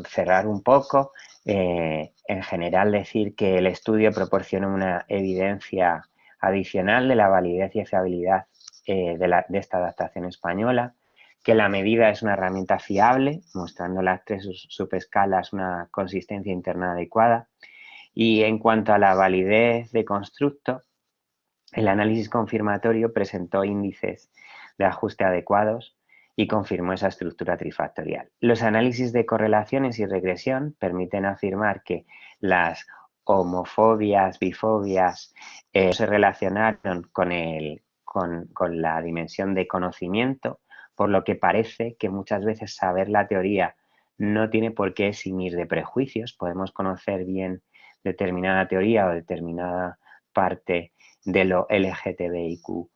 cerrar un poco, en general decir que el estudio proporciona una evidencia adicional de la validez y fiabilidad de esta adaptación española, que la medida es una herramienta fiable, mostrando las 3 subescalas una consistencia interna adecuada. Y en cuanto a la validez de constructo, el análisis confirmatorio presentó índices de ajuste adecuados y confirmó esa estructura trifactorial. Los análisis de correlaciones y regresión permiten afirmar que las homofobias, bifobias se relacionaron con la dimensión de conocimiento, por lo que parece que muchas veces saber la teoría no tiene por qué eximir de prejuicios. Podemos conocer bien determinada teoría o determinada parte de lo LGTBIQA+,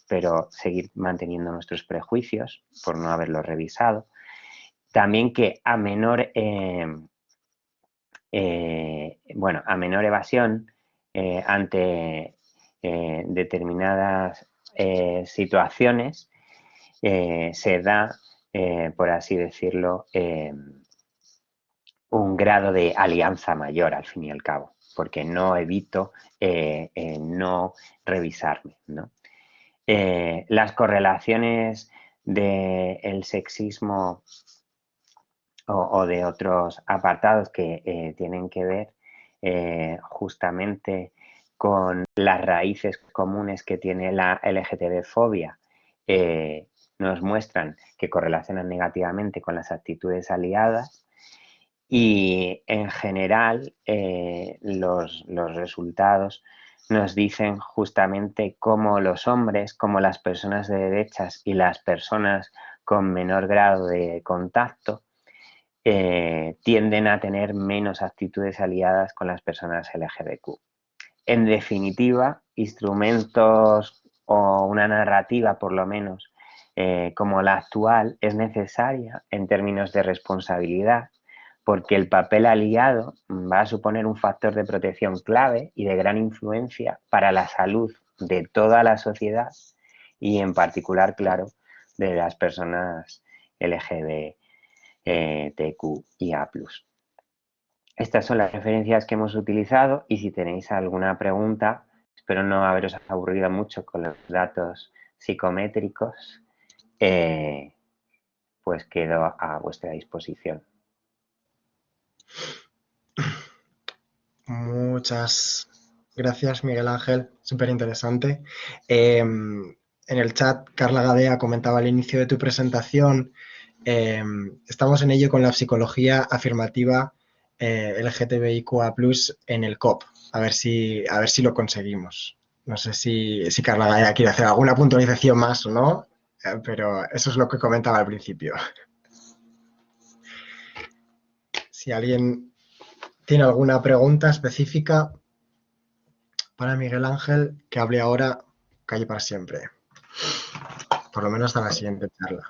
pero seguir manteniendo nuestros prejuicios por no haberlos revisado. También que a menor evasión ante determinadas situaciones se da, por así decirlo, un grado de alianza mayor al fin y al cabo, porque no evito no revisarme, ¿no? Las correlaciones del sexismo o de otros apartados que tienen que ver justamente con las raíces comunes que tiene la LGTB-fobia, nos muestran que correlacionan negativamente con las actitudes aliadas. Y en general los resultados nos dicen justamente cómo los hombres, como las personas de derechas y las personas con menor grado de contacto tienden a tener menos actitudes aliadas con las personas LGBTQ. En definitiva, instrumentos o una narrativa por lo menos como la actual es necesaria en términos de responsabilidad, porque el papel aliado va a suponer un factor de protección clave y de gran influencia para la salud de toda la sociedad y en particular, claro, de las personas LGBTQIA+. Estas son las referencias que hemos utilizado y si tenéis alguna pregunta, espero no haberos aburrido mucho con los datos psicométricos, pues quedo a vuestra disposición. Muchas gracias, Miguel Ángel. Súper interesante. En el chat, Carla Gadea comentaba al inicio de tu presentación, estamos en ello con la psicología afirmativa LGTBIQA+ en el COP. A ver si lo conseguimos. No sé si Carla Gaia quiere hacer alguna puntualización más o no, pero eso es lo que comentaba al principio. Si alguien tiene alguna pregunta específica para Miguel Ángel, que hable ahora, calle para siempre. Por lo menos hasta la siguiente charla.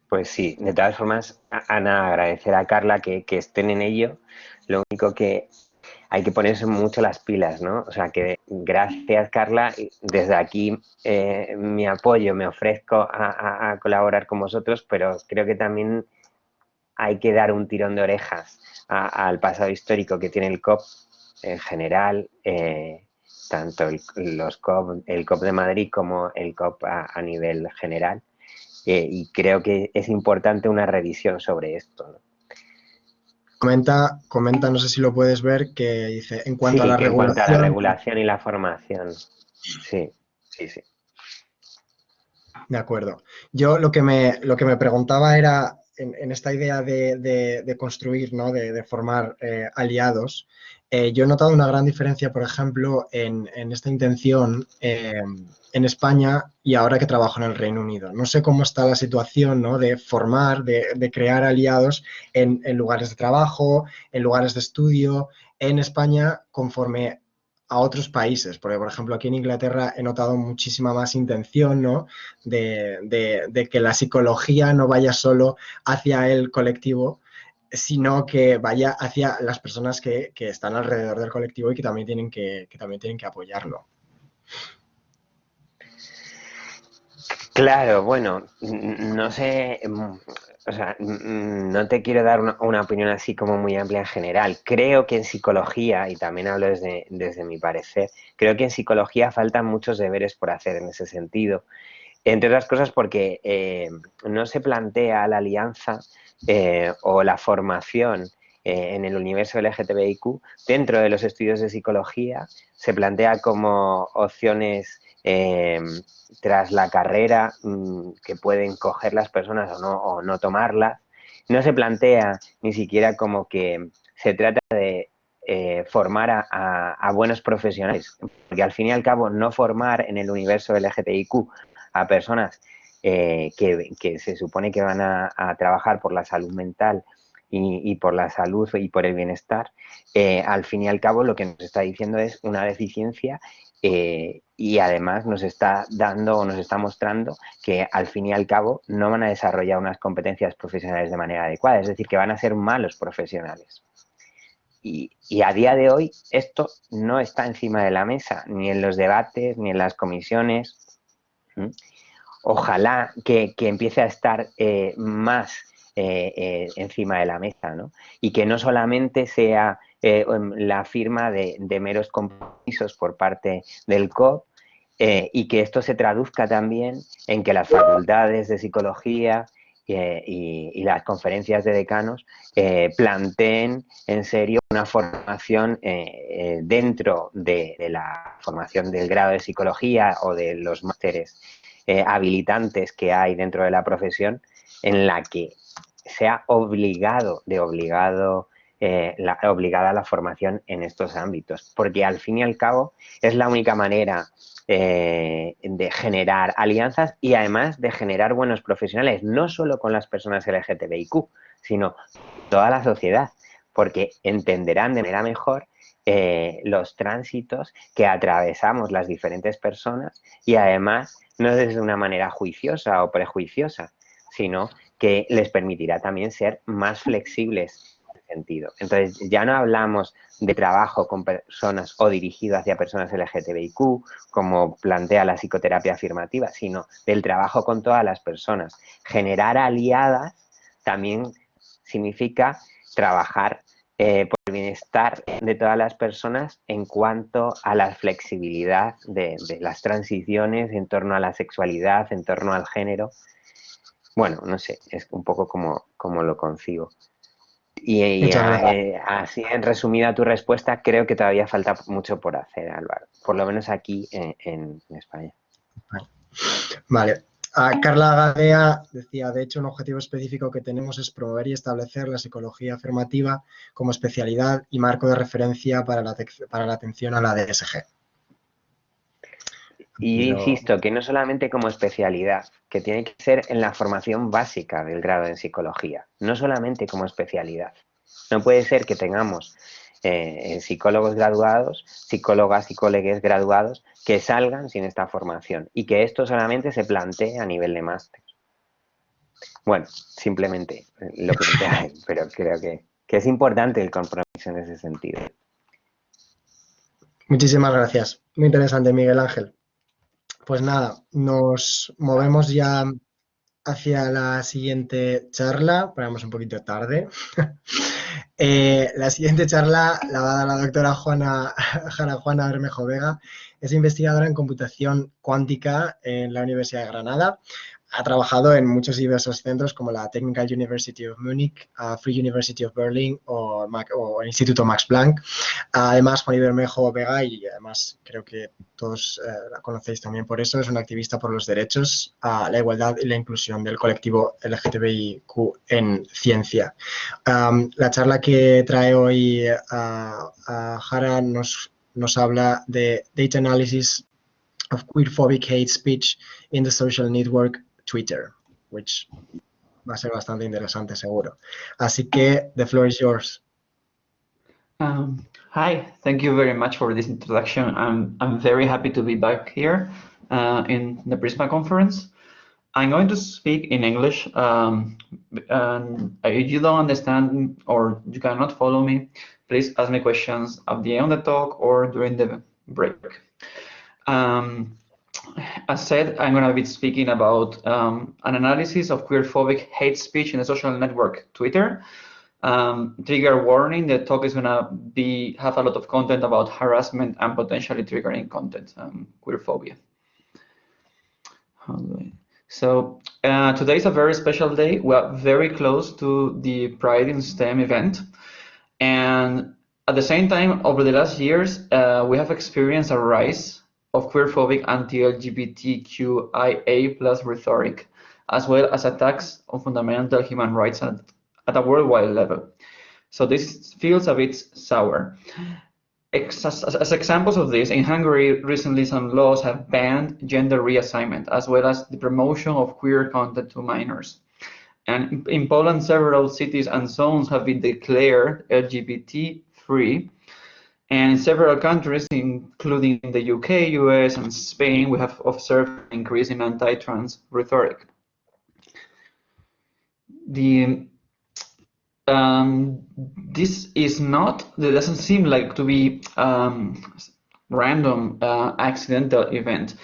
Pues sí, de todas formas, Ana, agradecer a Carla que estén en ello. Lo único que hay que ponerse mucho las pilas, ¿no? O sea, que gracias, Carla, desde aquí mi apoyo, me ofrezco a colaborar con vosotros, pero creo que también hay que dar un tirón de orejas al pasado histórico que tiene el COP en general, tanto el COP de Madrid como el COP a nivel general. Y creo que es importante una revisión sobre esto, ¿no? Comenta, no sé si lo puedes ver, que dice, en cuanto a Sí, la que en cuanto a la regulación... regulación y la formación. Sí, sí, sí. De acuerdo. Yo lo que me preguntaba era, en esta idea de construir, ¿no? de formar aliados, yo he notado una gran diferencia, por ejemplo, en esta intención en España y ahora que trabajo en el Reino Unido. No sé cómo está la situación, ¿no? de formar, de crear aliados en lugares de trabajo, en lugares de estudio, en España, conforme a otros países, porque por ejemplo aquí en Inglaterra he notado muchísima más intención, ¿no? de que la psicología no vaya solo hacia el colectivo, sino que vaya hacia las personas que están alrededor del colectivo y que también tienen que apoyarlo. Claro, bueno, no sé, o sea, no te quiero dar una opinión así como muy amplia en general. Creo que en psicología, y también hablo desde mi parecer, creo que en psicología faltan muchos deberes por hacer en ese sentido. Entre otras cosas porque no se plantea la alianza o la formación en el universo LGTBIQ dentro de los estudios de psicología, se plantea como opciones tras la carrera que pueden coger las personas o no tomarlas. No se plantea ni siquiera como que se trata de formar a buenos profesionales, porque al fin y al cabo no formar en el universo LGTBIQ a personas que se supone que van a trabajar por la salud mental y por la salud y por el bienestar, al fin y al cabo lo que nos está diciendo es una deficiencia y además nos está dando o nos está mostrando que al fin y al cabo no van a desarrollar unas competencias profesionales de manera adecuada, es decir, que van a ser malos profesionales. Y a día de hoy esto no está encima de la mesa, ni en los debates, ni en las comisiones. Ojalá que empiece a estar más encima de la mesa, ¿no? Y que no solamente sea la firma de meros compromisos por parte del COP y que esto se traduzca también en que las facultades de psicología y las conferencias de decanos planteen en serio una formación dentro de la formación del grado de psicología o de los másteres habilitantes que hay dentro de la profesión, en la que sea obligada la formación en estos ámbitos, porque al fin y al cabo es la única manera de generar alianzas y además de generar buenos profesionales, no solo con las personas LGTBIQ, sino toda la sociedad, porque entenderán de manera mejor los tránsitos que atravesamos las diferentes personas y además no desde una manera juiciosa o prejuiciosa, sino que les permitirá también ser más flexibles en ese sentido. Entonces, ya no hablamos de trabajo con personas o dirigido hacia personas LGTBIQ, como plantea la psicoterapia afirmativa, sino del trabajo con todas las personas. Generar aliadas también significa trabajar por el bienestar de todas las personas en cuanto a la flexibilidad de las transiciones en torno a la sexualidad, en torno al género. Bueno, no sé, es un poco como lo concibo. Y así, en resumida tu respuesta, creo que todavía falta mucho por hacer, Álvaro, por lo menos aquí en España. Vale. Carla Gadea decía, de hecho, un objetivo específico que tenemos es promover y establecer la psicología afirmativa como especialidad y marco de referencia para la atención a la DSG. Y yo insisto que no solamente como especialidad, que tiene que ser en la formación básica del grado en psicología, no solamente como especialidad. No puede ser que tengamos psicólogos graduados, psicólogas, psicólogues graduados que salgan sin esta formación y que esto solamente se plantee a nivel de máster. Bueno, simplemente lo planteé, pero creo que es importante el compromiso en ese sentido. Muchísimas gracias. Muy interesante, Miguel Ángel. Pues nada, nos movemos ya hacia la siguiente charla. Vamos un poquito tarde. La siguiente charla la va a dar la doctora Juana Bermejo Vega. Es investigadora en computación cuántica en la Universidad de Granada. Ha trabajado en muchos diversos centros como la Technical University of Munich, Free University of Berlin o el Instituto Max Planck. Además, Juana Bermejo Vega, y además creo que todos la conocéis también por eso, es una activista por los derechos, la igualdad y la inclusión del colectivo LGTBIQ en ciencia. La charla que trae hoy Jara nos habla de Data Analysis of Queerphobic Hate Speech in the Social Network Twitter, which va a ser bastante interesante seguro. Así que, the floor is yours. Hi, thank you very much for this introduction. I'm very happy to be back here in the Prisma conference. I'm going to speak in English, and if you don't understand or you cannot follow me, please ask me questions at the end of the talk or during the break. As said, I'm going to be speaking about an analysis of queerphobic hate speech in the social network Twitter. Trigger warning, the talk is going to have a lot of content about harassment and potentially triggering content, queerphobia. So today is a very special day. We are very close to the Pride in STEM event. And at the same time, over the last years, we have experienced a rise of queerphobic anti-LGBTQIA+ rhetoric, as well as attacks on fundamental human rights at a worldwide level. So this feels a bit sour. As examples of this, in Hungary, recently some laws have banned gender reassignment, as well as the promotion of queer content to minors. And in Poland, several cities and zones have been declared LGBT-free. And in several countries, including the UK, US, and Spain, we have observed an increase in anti-trans rhetoric. This doesn't seem like to be random, accidental event.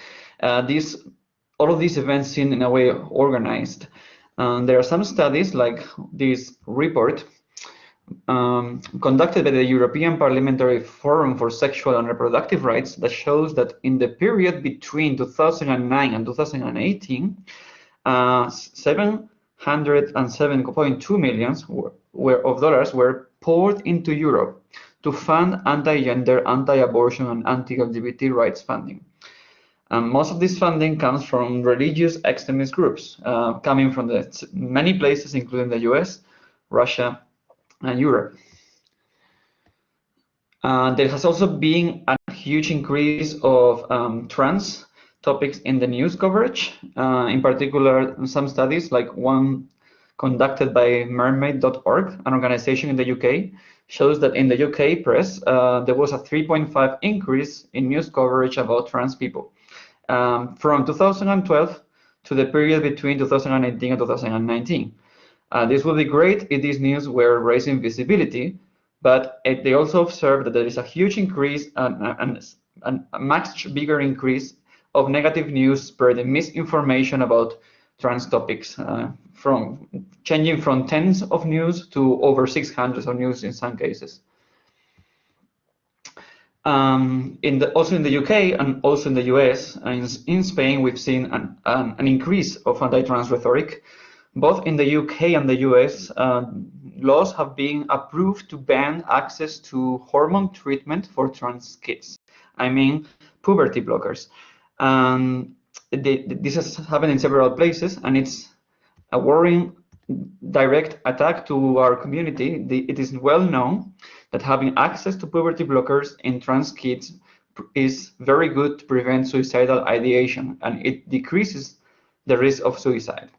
All of these events seem in a way organized. There are some studies, like this report conducted by the European Parliamentary Forum for Sexual and Reproductive Rights, that shows that in the period between 2009 and 2018, 707.2 million of dollars were poured into Europe to fund anti-gender, anti-abortion, and anti-LGBT rights funding. Most of this funding comes from religious extremist groups, coming from many places, including the US, Russia, and Europe. There has also been a huge increase of trans topics in the news coverage. In particular, some studies, like one conducted by mermaid.org, an organization in the UK, shows that in the UK press, there was a 3.5 increase in news coverage about trans people from 2012 to the period between 2018 and 2019. This would be great if these news were raising visibility, but they also observed that there is a huge increase and a much bigger increase of negative news spreading misinformation about trans topics, changing from tens of news to over 600 of news in some cases. Also in the UK and also in the US and in Spain, we've seen an increase of anti-trans rhetoric. Both in the UK and the US, laws have been approved to ban access to hormone treatment for trans kids. I mean, puberty blockers. this has happened in several places, and it's a worrying direct attack to our community. It is well known that having access to puberty blockers in trans kids is very good to prevent suicidal ideation, and it decreases the risk of suicide.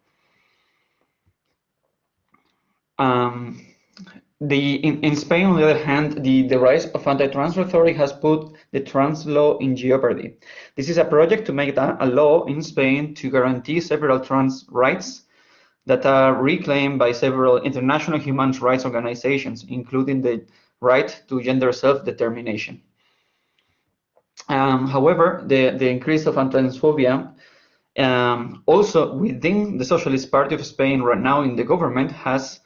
In Spain, on the other hand, the rise of anti-trans rhetoric has put the trans law in jeopardy. This is a project to make a law in Spain to guarantee several trans rights that are reclaimed by several international human rights organizations, including the right to gender self-determination. However, the increase of transphobia also within the Socialist Party of Spain right now in the government has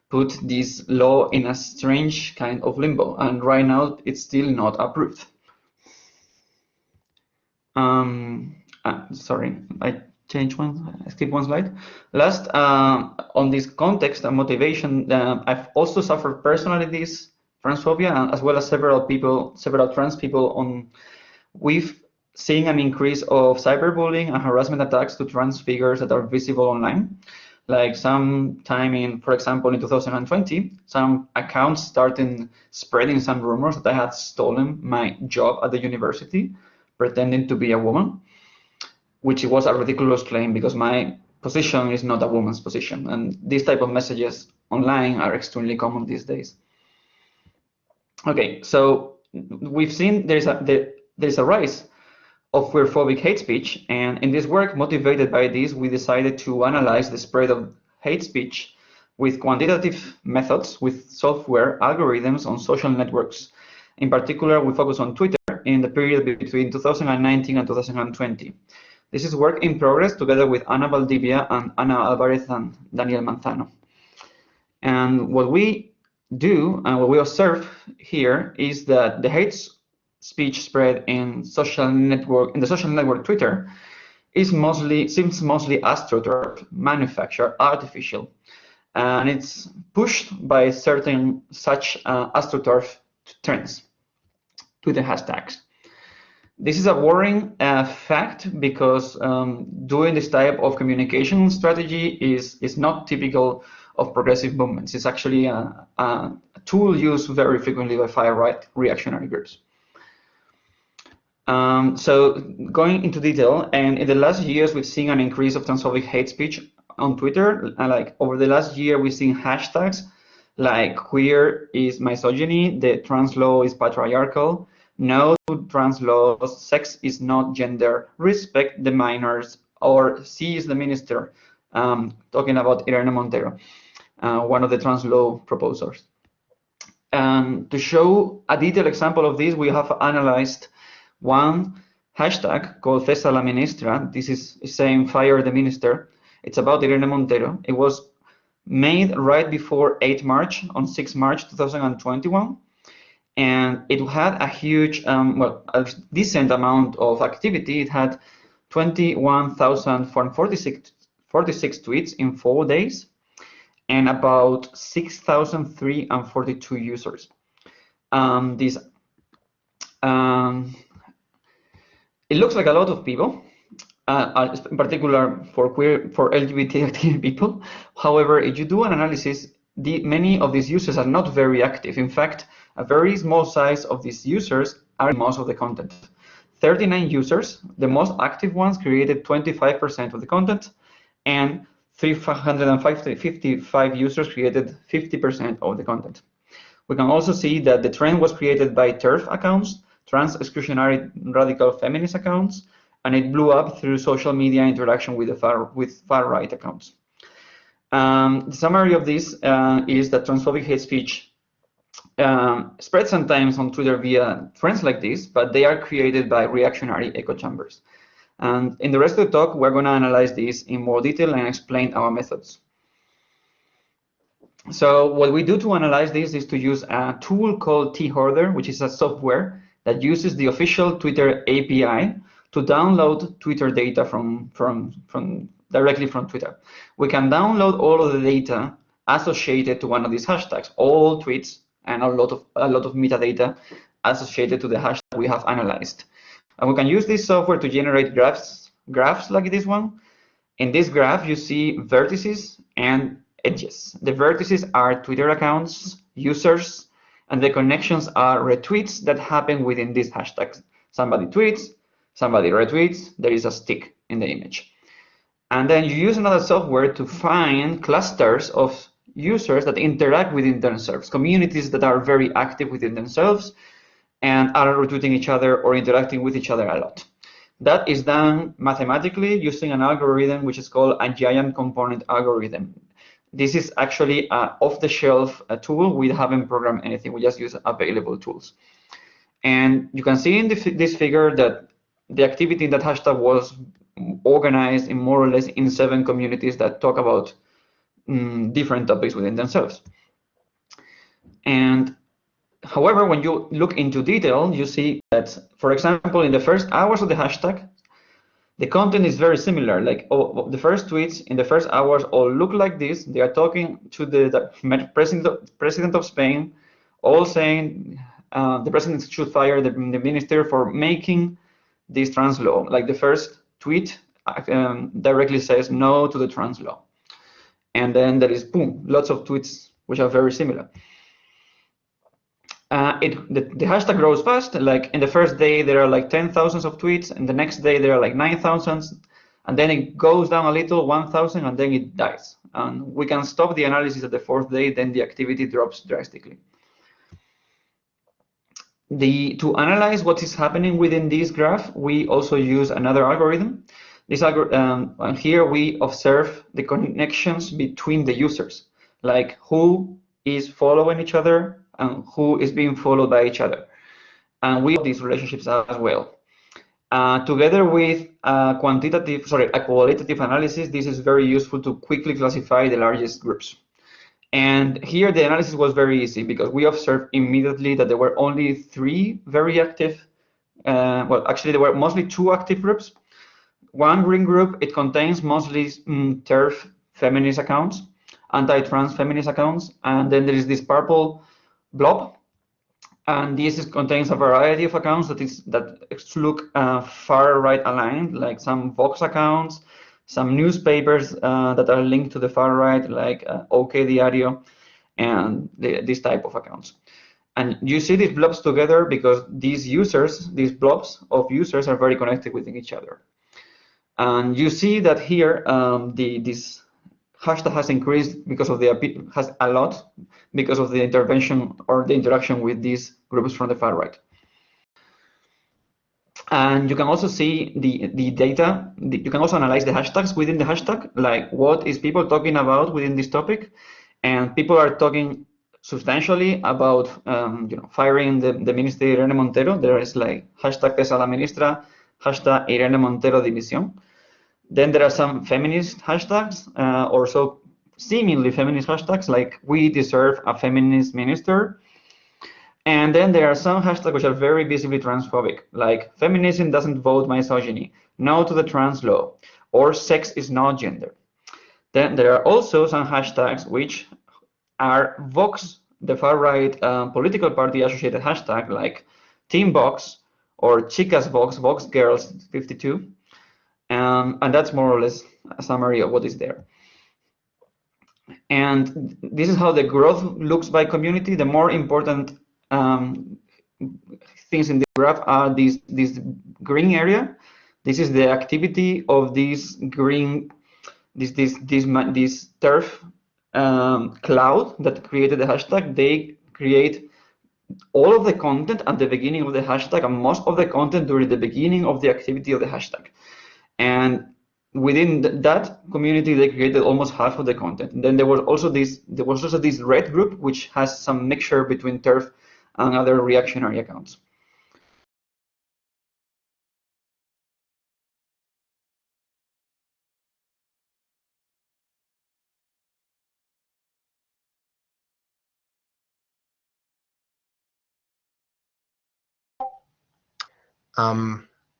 put this law in a strange kind of limbo, and right now it's still not approved. Sorry, I skip one slide. Last, on this context and motivation, I've also suffered personally this transphobia, as well as several trans people. We've seen an increase of cyberbullying and harassment attacks to trans figures that are visible online. Like sometime for example, in 2020, some accounts started spreading some rumors that I had stolen my job at the university, pretending to be a woman, which was a ridiculous claim because my position is not a woman's position. And these type of messages online are extremely common these days. Okay, so we've seen there's a rise of queerphobic hate speech, and in this work, motivated by this, we decided to analyze the spread of hate speech with quantitative methods, with software algorithms on social networks. In particular, we focus on Twitter in the period between 2019 and 2020. This is work in progress together with Ana Valdivia and Ana Alvarez and Daniel Manzano. And what we do and what we observe here is that the hate speech spread in the social network Twitter seems mostly astroturfed, manufactured, artificial, and it's pushed by certain such astroturf trends, Twitter hashtags. This is a worrying fact because doing this type of communication strategy is not typical of progressive movements. It's actually a tool used very frequently by far-right reactionary groups. So going into detail, and in the last years, we've seen an increase of transphobic hate speech on Twitter. And like over the last year, we've seen hashtags like queer is misogyny, the trans law is patriarchal, no to trans laws, sex is not gender, respect the minors, or she is the minister, talking about Irene Montero, one of the trans law proposers. And to show a detailed example of this, we have analyzed one hashtag called Cesa la Ministra. This is saying fire the minister. It's about Irene Montero. It was made right before 8 March, on 6 March 2021. And it had a huge, a decent amount of activity. It had 21,446 tweets in 4 days and about 6,342 users. It looks like a lot of people, in particular for LGBT people. However, if you do an analysis, many of these users are not very active. In fact, a very small size of these users are most of the content. 39 users, the most active ones, created 25% of the content, and 355 users created 50% of the content. We can also see that the trend was created by TERF accounts, trans exclusionary radical feminist accounts, and it blew up through social media interaction with far-right accounts. The summary of this is that transphobic hate speech spreads sometimes on Twitter via trends like this, but they are created by reactionary echo chambers. And in the rest of the talk, we're going to analyze this in more detail and explain our methods. So what we do to analyze this is to use a tool called T-Hoarder, which is a software that uses the official Twitter API to download Twitter data directly from Twitter. We can download all of the data associated to one of these hashtags, all tweets and a lot of metadata associated to the hashtag we have analyzed. And we can use this software to generate graphs graphs like this one. In this graph, you see vertices and edges. The vertices are Twitter accounts, users, and the connections are retweets that happen within these hashtags. Somebody tweets, somebody retweets, there is a stick in the image. And then you use another software to find clusters of users that interact within themselves, communities that are very active within themselves and are retweeting each other or interacting with each other a lot. That is done mathematically using an algorithm which is called a giant component algorithm. This is actually an off-the-shelf tool. We haven't programmed anything. We just use available tools. And you can see in this figure that the activity in that hashtag was organized in more or less in 7 communities that talk about different topics within themselves. And however, when you look into detail, you see that, for example, in the first hours of the hashtag, the content is very similar. Like the first tweets in the first hours all look like this. They are talking to the president of Spain, all saying the president should fire the minister for making this trans law. Like the first tweet directly says no to the trans law. And then there is, boom, lots of tweets which are very similar. The hashtag grows fast. Like in the first day, there are like 10,000 of tweets, and the next day there are like 9,000, and then it goes down a little, 1,000, and then it dies. And we can stop the analysis at the 4th day, then the activity drops drastically. To analyze what is happening within this graph, we also use another algorithm. And here we observe the connections between the users, like who is following each other and who is being followed by each other. And we have these relationships as well. Together with a qualitative analysis, this is very useful to quickly classify the largest groups. And here the analysis was very easy because we observed immediately that there were only 3 very active, well, actually there were mostly 2 active groups. One green group, it contains mostly TERF feminist accounts, anti-trans feminist accounts, and then there is this purple blob, and this contains a variety of accounts that look far right aligned, like some Vox accounts, some newspapers that are linked to the far right, like OK Diario, and this type of accounts. And you see these blobs together because these blobs of users are very connected with each other. And you see that here this hashtag has increased because of a lot because of the intervention or the interaction with these groups from the far right. And you can also see the data. You can also analyze the hashtags within the hashtag, like what is people talking about within this topic. And people are talking substantially about firing the minister Irene Montero. There is like hashtag pesa la ministra, hashtag Irene Montero dimisión. Then there are some feminist hashtags, or so seemingly feminist hashtags, like we deserve a feminist minister. And then there are some hashtags which are very visibly transphobic, like feminism doesn't vote misogyny, no to the trans law, or sex is not gender. Then there are also some hashtags which are Vox, the far right political party associated hashtag, like Team Vox or Chicas Vox, Vox Girls 52. And that's more or less a summary of what is there. And this is how the growth looks by community. The more important things in the graph are this green area. This is the activity of this green, this TERF cloud that created the hashtag. They create all of the content at the beginning of the hashtag and most of the content during the beginning of the activity of the hashtag. And within that community, they created almost half of the content. And then there was also this red group, which has some mixture between TERF and other reactionary accounts.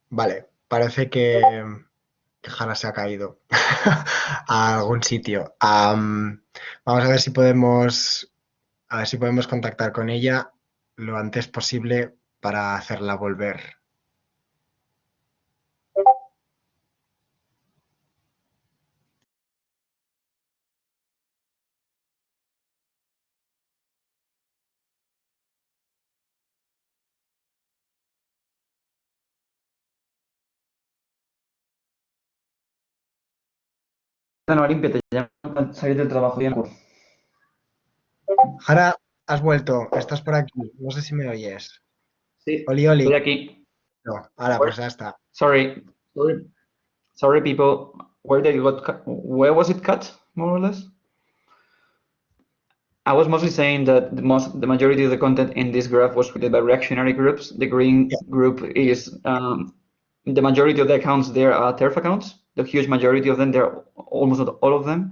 Vale, parece que Hanna se ha caído a algún sitio. Vamos a ver si podemos contactar con ella lo antes posible para hacerla volver. no limpia, te llaman salir del trabajo. Ahora has vuelto, estás por aquí. No sé si me oyes. Sí, Oli, oli. estoy aquí. No, ahora pues ya está. Sorry, people. Where was it cut, more or less? I was mostly saying that the majority of the content in this graph was created by reactionary groups. The green group is the majority of the accounts there are TERF accounts. The huge majority of them, they're almost all of them.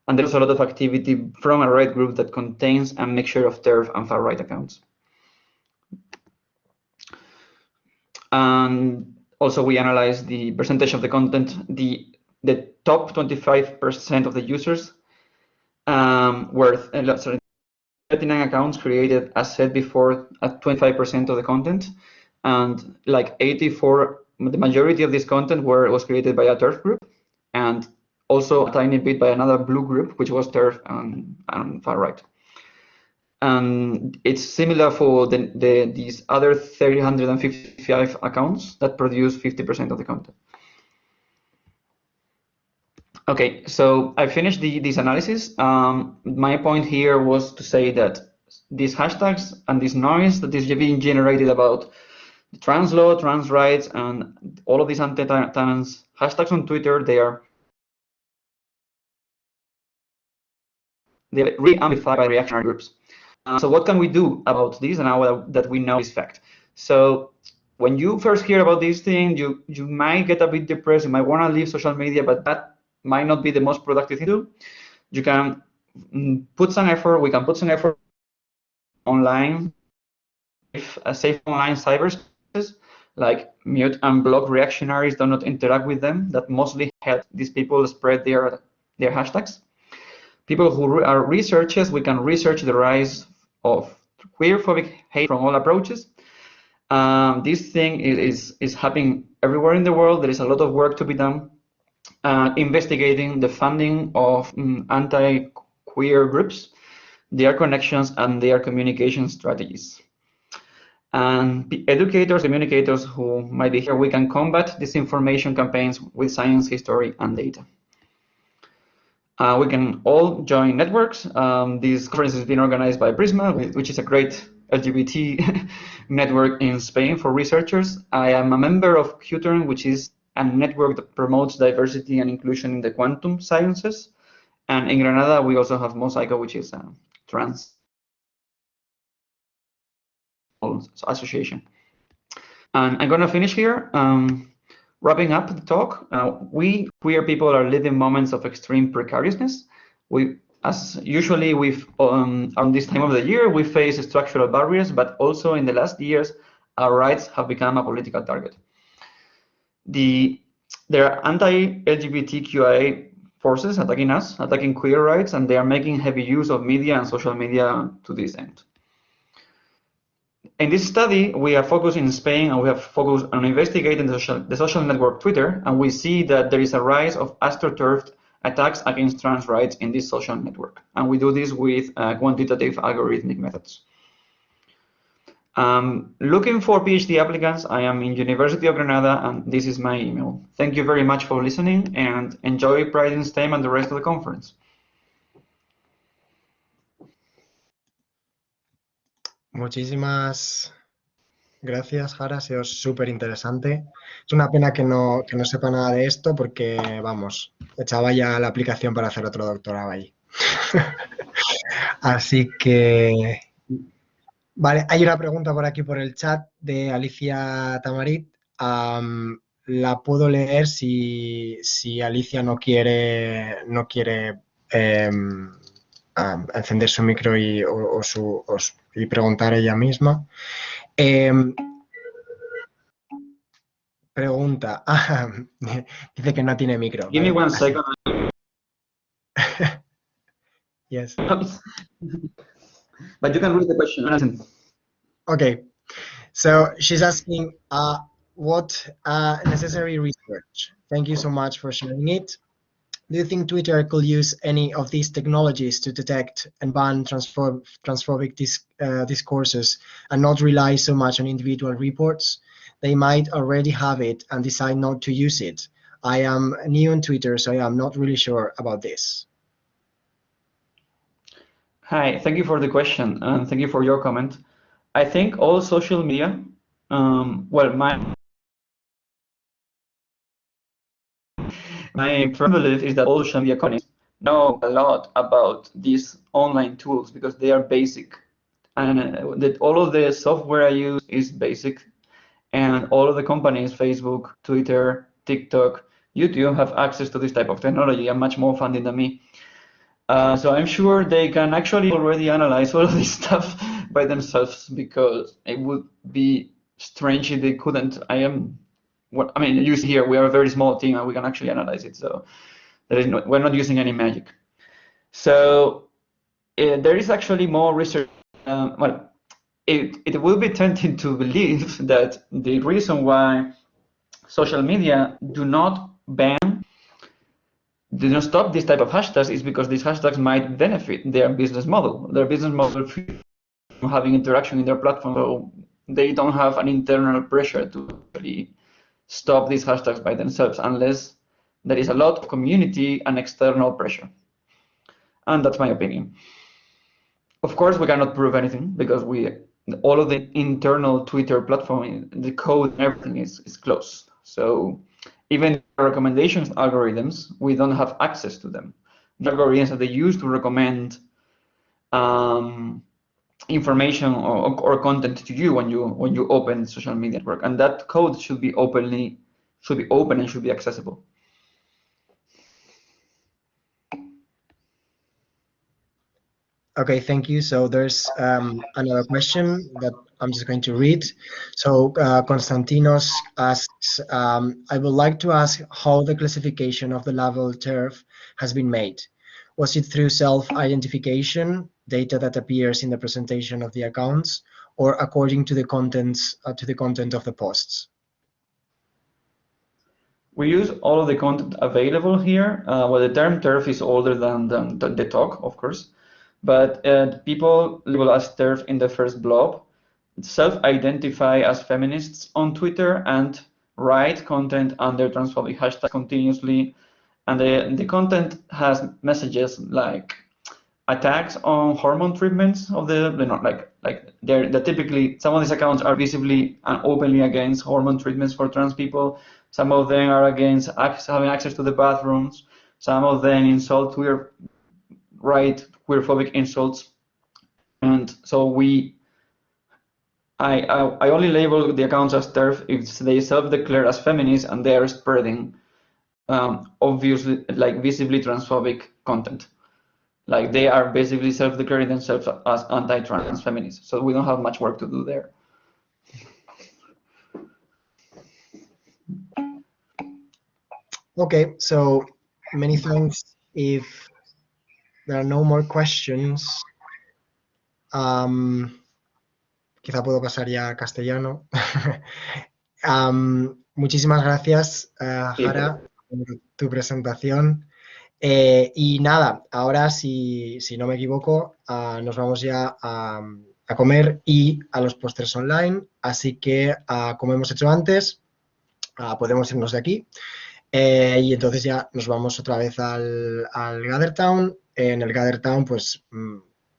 And there's a lot of activity from a right group that contains a mixture of TERF and far right accounts. And also we analyze the percentage of the content, the top 25% of the users were 39 accounts created, as said before, at 25% of the content, and like 84, the majority of this content was created by a TERF group, and also a tiny bit by another blue group, which was TERF and far right. And it's similar for these other 355 accounts that produce 50% of the content. Okay, so I finished this analysis. My point here was to say that these hashtags and this noise that is being generated about the trans law, trans rights, and all of these anti-trans hashtags on Twitter, they're really amplified by reactionary groups. So what can we do about this now that we know this fact? So when you first hear about this thing, you might get a bit depressed, you might want to leave social media, but that might not be the most productive thing to do. You can put some effort, we can put some effort online, safe online cyberspaces, like mute and block reactionaries, do not interact with them, that mostly help these people spread their hashtags. People who are researchers, we can research the rise of queerphobic hate from all approaches. This thing is happening everywhere in the world. There is a lot of work to be done. Investigating the funding of anti-queer groups, their connections, and their communication strategies. And educators, communicators who might be here, we can combat disinformation campaigns with science, history, and data. We can all join networks. This conference is being organized by Prisma, which is a great LGBT network in Spain for researchers. I am a member of QTurn, which is a network that promotes diversity and inclusion in the quantum sciences. And in Granada, we also have Mosaico, which is a trans association. And I'm going to finish here. Wrapping up the talk, we queer people are living moments of extreme precariousness. As usually on this time of the year, we face structural barriers, but also in the last years, our rights have become a political target. There are anti-LGBTQIA forces attacking us, attacking queer rights, and they are making heavy use of media and social media to this end. In this study, we are focused in Spain, and we have focused on investigating the social network Twitter, and we see that there is a rise of astroturfed attacks against trans rights in this social network. And we do this with quantitative algorithmic methods. Looking for PhD applicants, I am in University of Granada, and this is my email. Thank you very much for listening, and enjoy Pride in STEM and the rest of the conference. Muchísimas gracias, Jara, ha sido súper interesante. Es una pena que no sepa nada de esto porque, vamos, echaba ya la aplicación para hacer otro doctorado allí. Así que, vale, hay una pregunta por aquí por el chat de Alicia Tamarit. La puedo leer si Alicia no quiere encender su micro y preguntar ella misma. Pregunta. Dice que no tiene micro. Give me one second. Yes. But you can read the question. Okay. So she's asking, what necessary research? Thank you so much for sharing it. Do you think Twitter could use any of these technologies to detect and ban transphobic discourses and not rely so much on individual reports? They might already have it and decide not to use it. I am new on Twitter, so I'm not really sure about this. Hi, thank you for the question and thank you for your comment. I think all social media, well, my firm belief is that all social media companies know a lot about these online tools because they are basic, and that all of the software I use is basic, and all of the companies, Facebook, Twitter, TikTok, YouTube, have access to this type of technology and much more funding than me. So I'm sure they can actually already analyze all of this stuff by themselves, because it would be strange if they couldn't. I mean, you see here, we are a very small team and we can actually analyze it. So we're not using any magic. So there is actually more research. Well, it will be tempting to believe that the reason why social media do not stop this type of hashtags is because these hashtags might benefit their business model. Their business model from having interaction in their platform, so they don't have an internal pressure to really stop these hashtags by themselves unless there is a lot of community and external pressure. And that's my opinion. Of course, we cannot prove anything because all of the internal Twitter platform, the code and everything is closed. So even the recommendations algorithms, we don't have access to them. The algorithms that they use to recommend information or content to you when you open social media network, and that code should be open and should be accessible. Okay, thank you. So there's another question that I'm just going to read. So Konstantinos asks, I would like to ask how the classification of the level TERF has been made. Was it through self-identification, data that appears in the presentation of the accounts, or according to the contents to the content of the posts? We use all of the content available here. Well, the term TERF is older than the talk, of course. But people label as TERF in the first blob self-identify as feminists on Twitter and write content under transphobic hashtags continuously. And the content has messages like attacks on hormone treatments of they're typically, some of these accounts are visibly and openly against hormone treatments for trans people. Some of them are against having access to the bathrooms. Some of them insult queerphobic insults, and so I only label the accounts as TERF if they self-declare as feminists and they are spreading obviously visibly transphobic content. Like they are basically self-declaring themselves as anti-trans feminists. So we don't have much work to do there. Okay, so many thanks. If there are no more questions, quizá puedo pasar ya a castellano. Muchísimas gracias, Jara, por tu presentación. Y nada, ahora, si no me equivoco, nos vamos ya a comer y a los pósters online. Así que, como hemos hecho antes, podemos irnos de aquí. Y entonces ya nos vamos otra vez al GatherTown. En el GatherTown, pues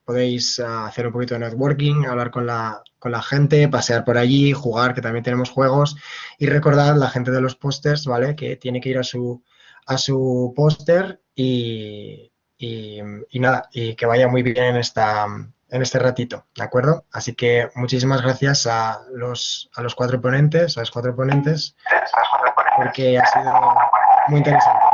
podéis hacer un poquito de networking, hablar con la gente, pasear por allí, jugar, que también tenemos juegos. Y recordad, la gente de los pósters, ¿vale? Que tiene que ir a su póster y nada, y que vaya muy bien en este ratito, ¿de acuerdo? Así que muchísimas gracias a los 4 ponentes, porque ha sido muy interesante.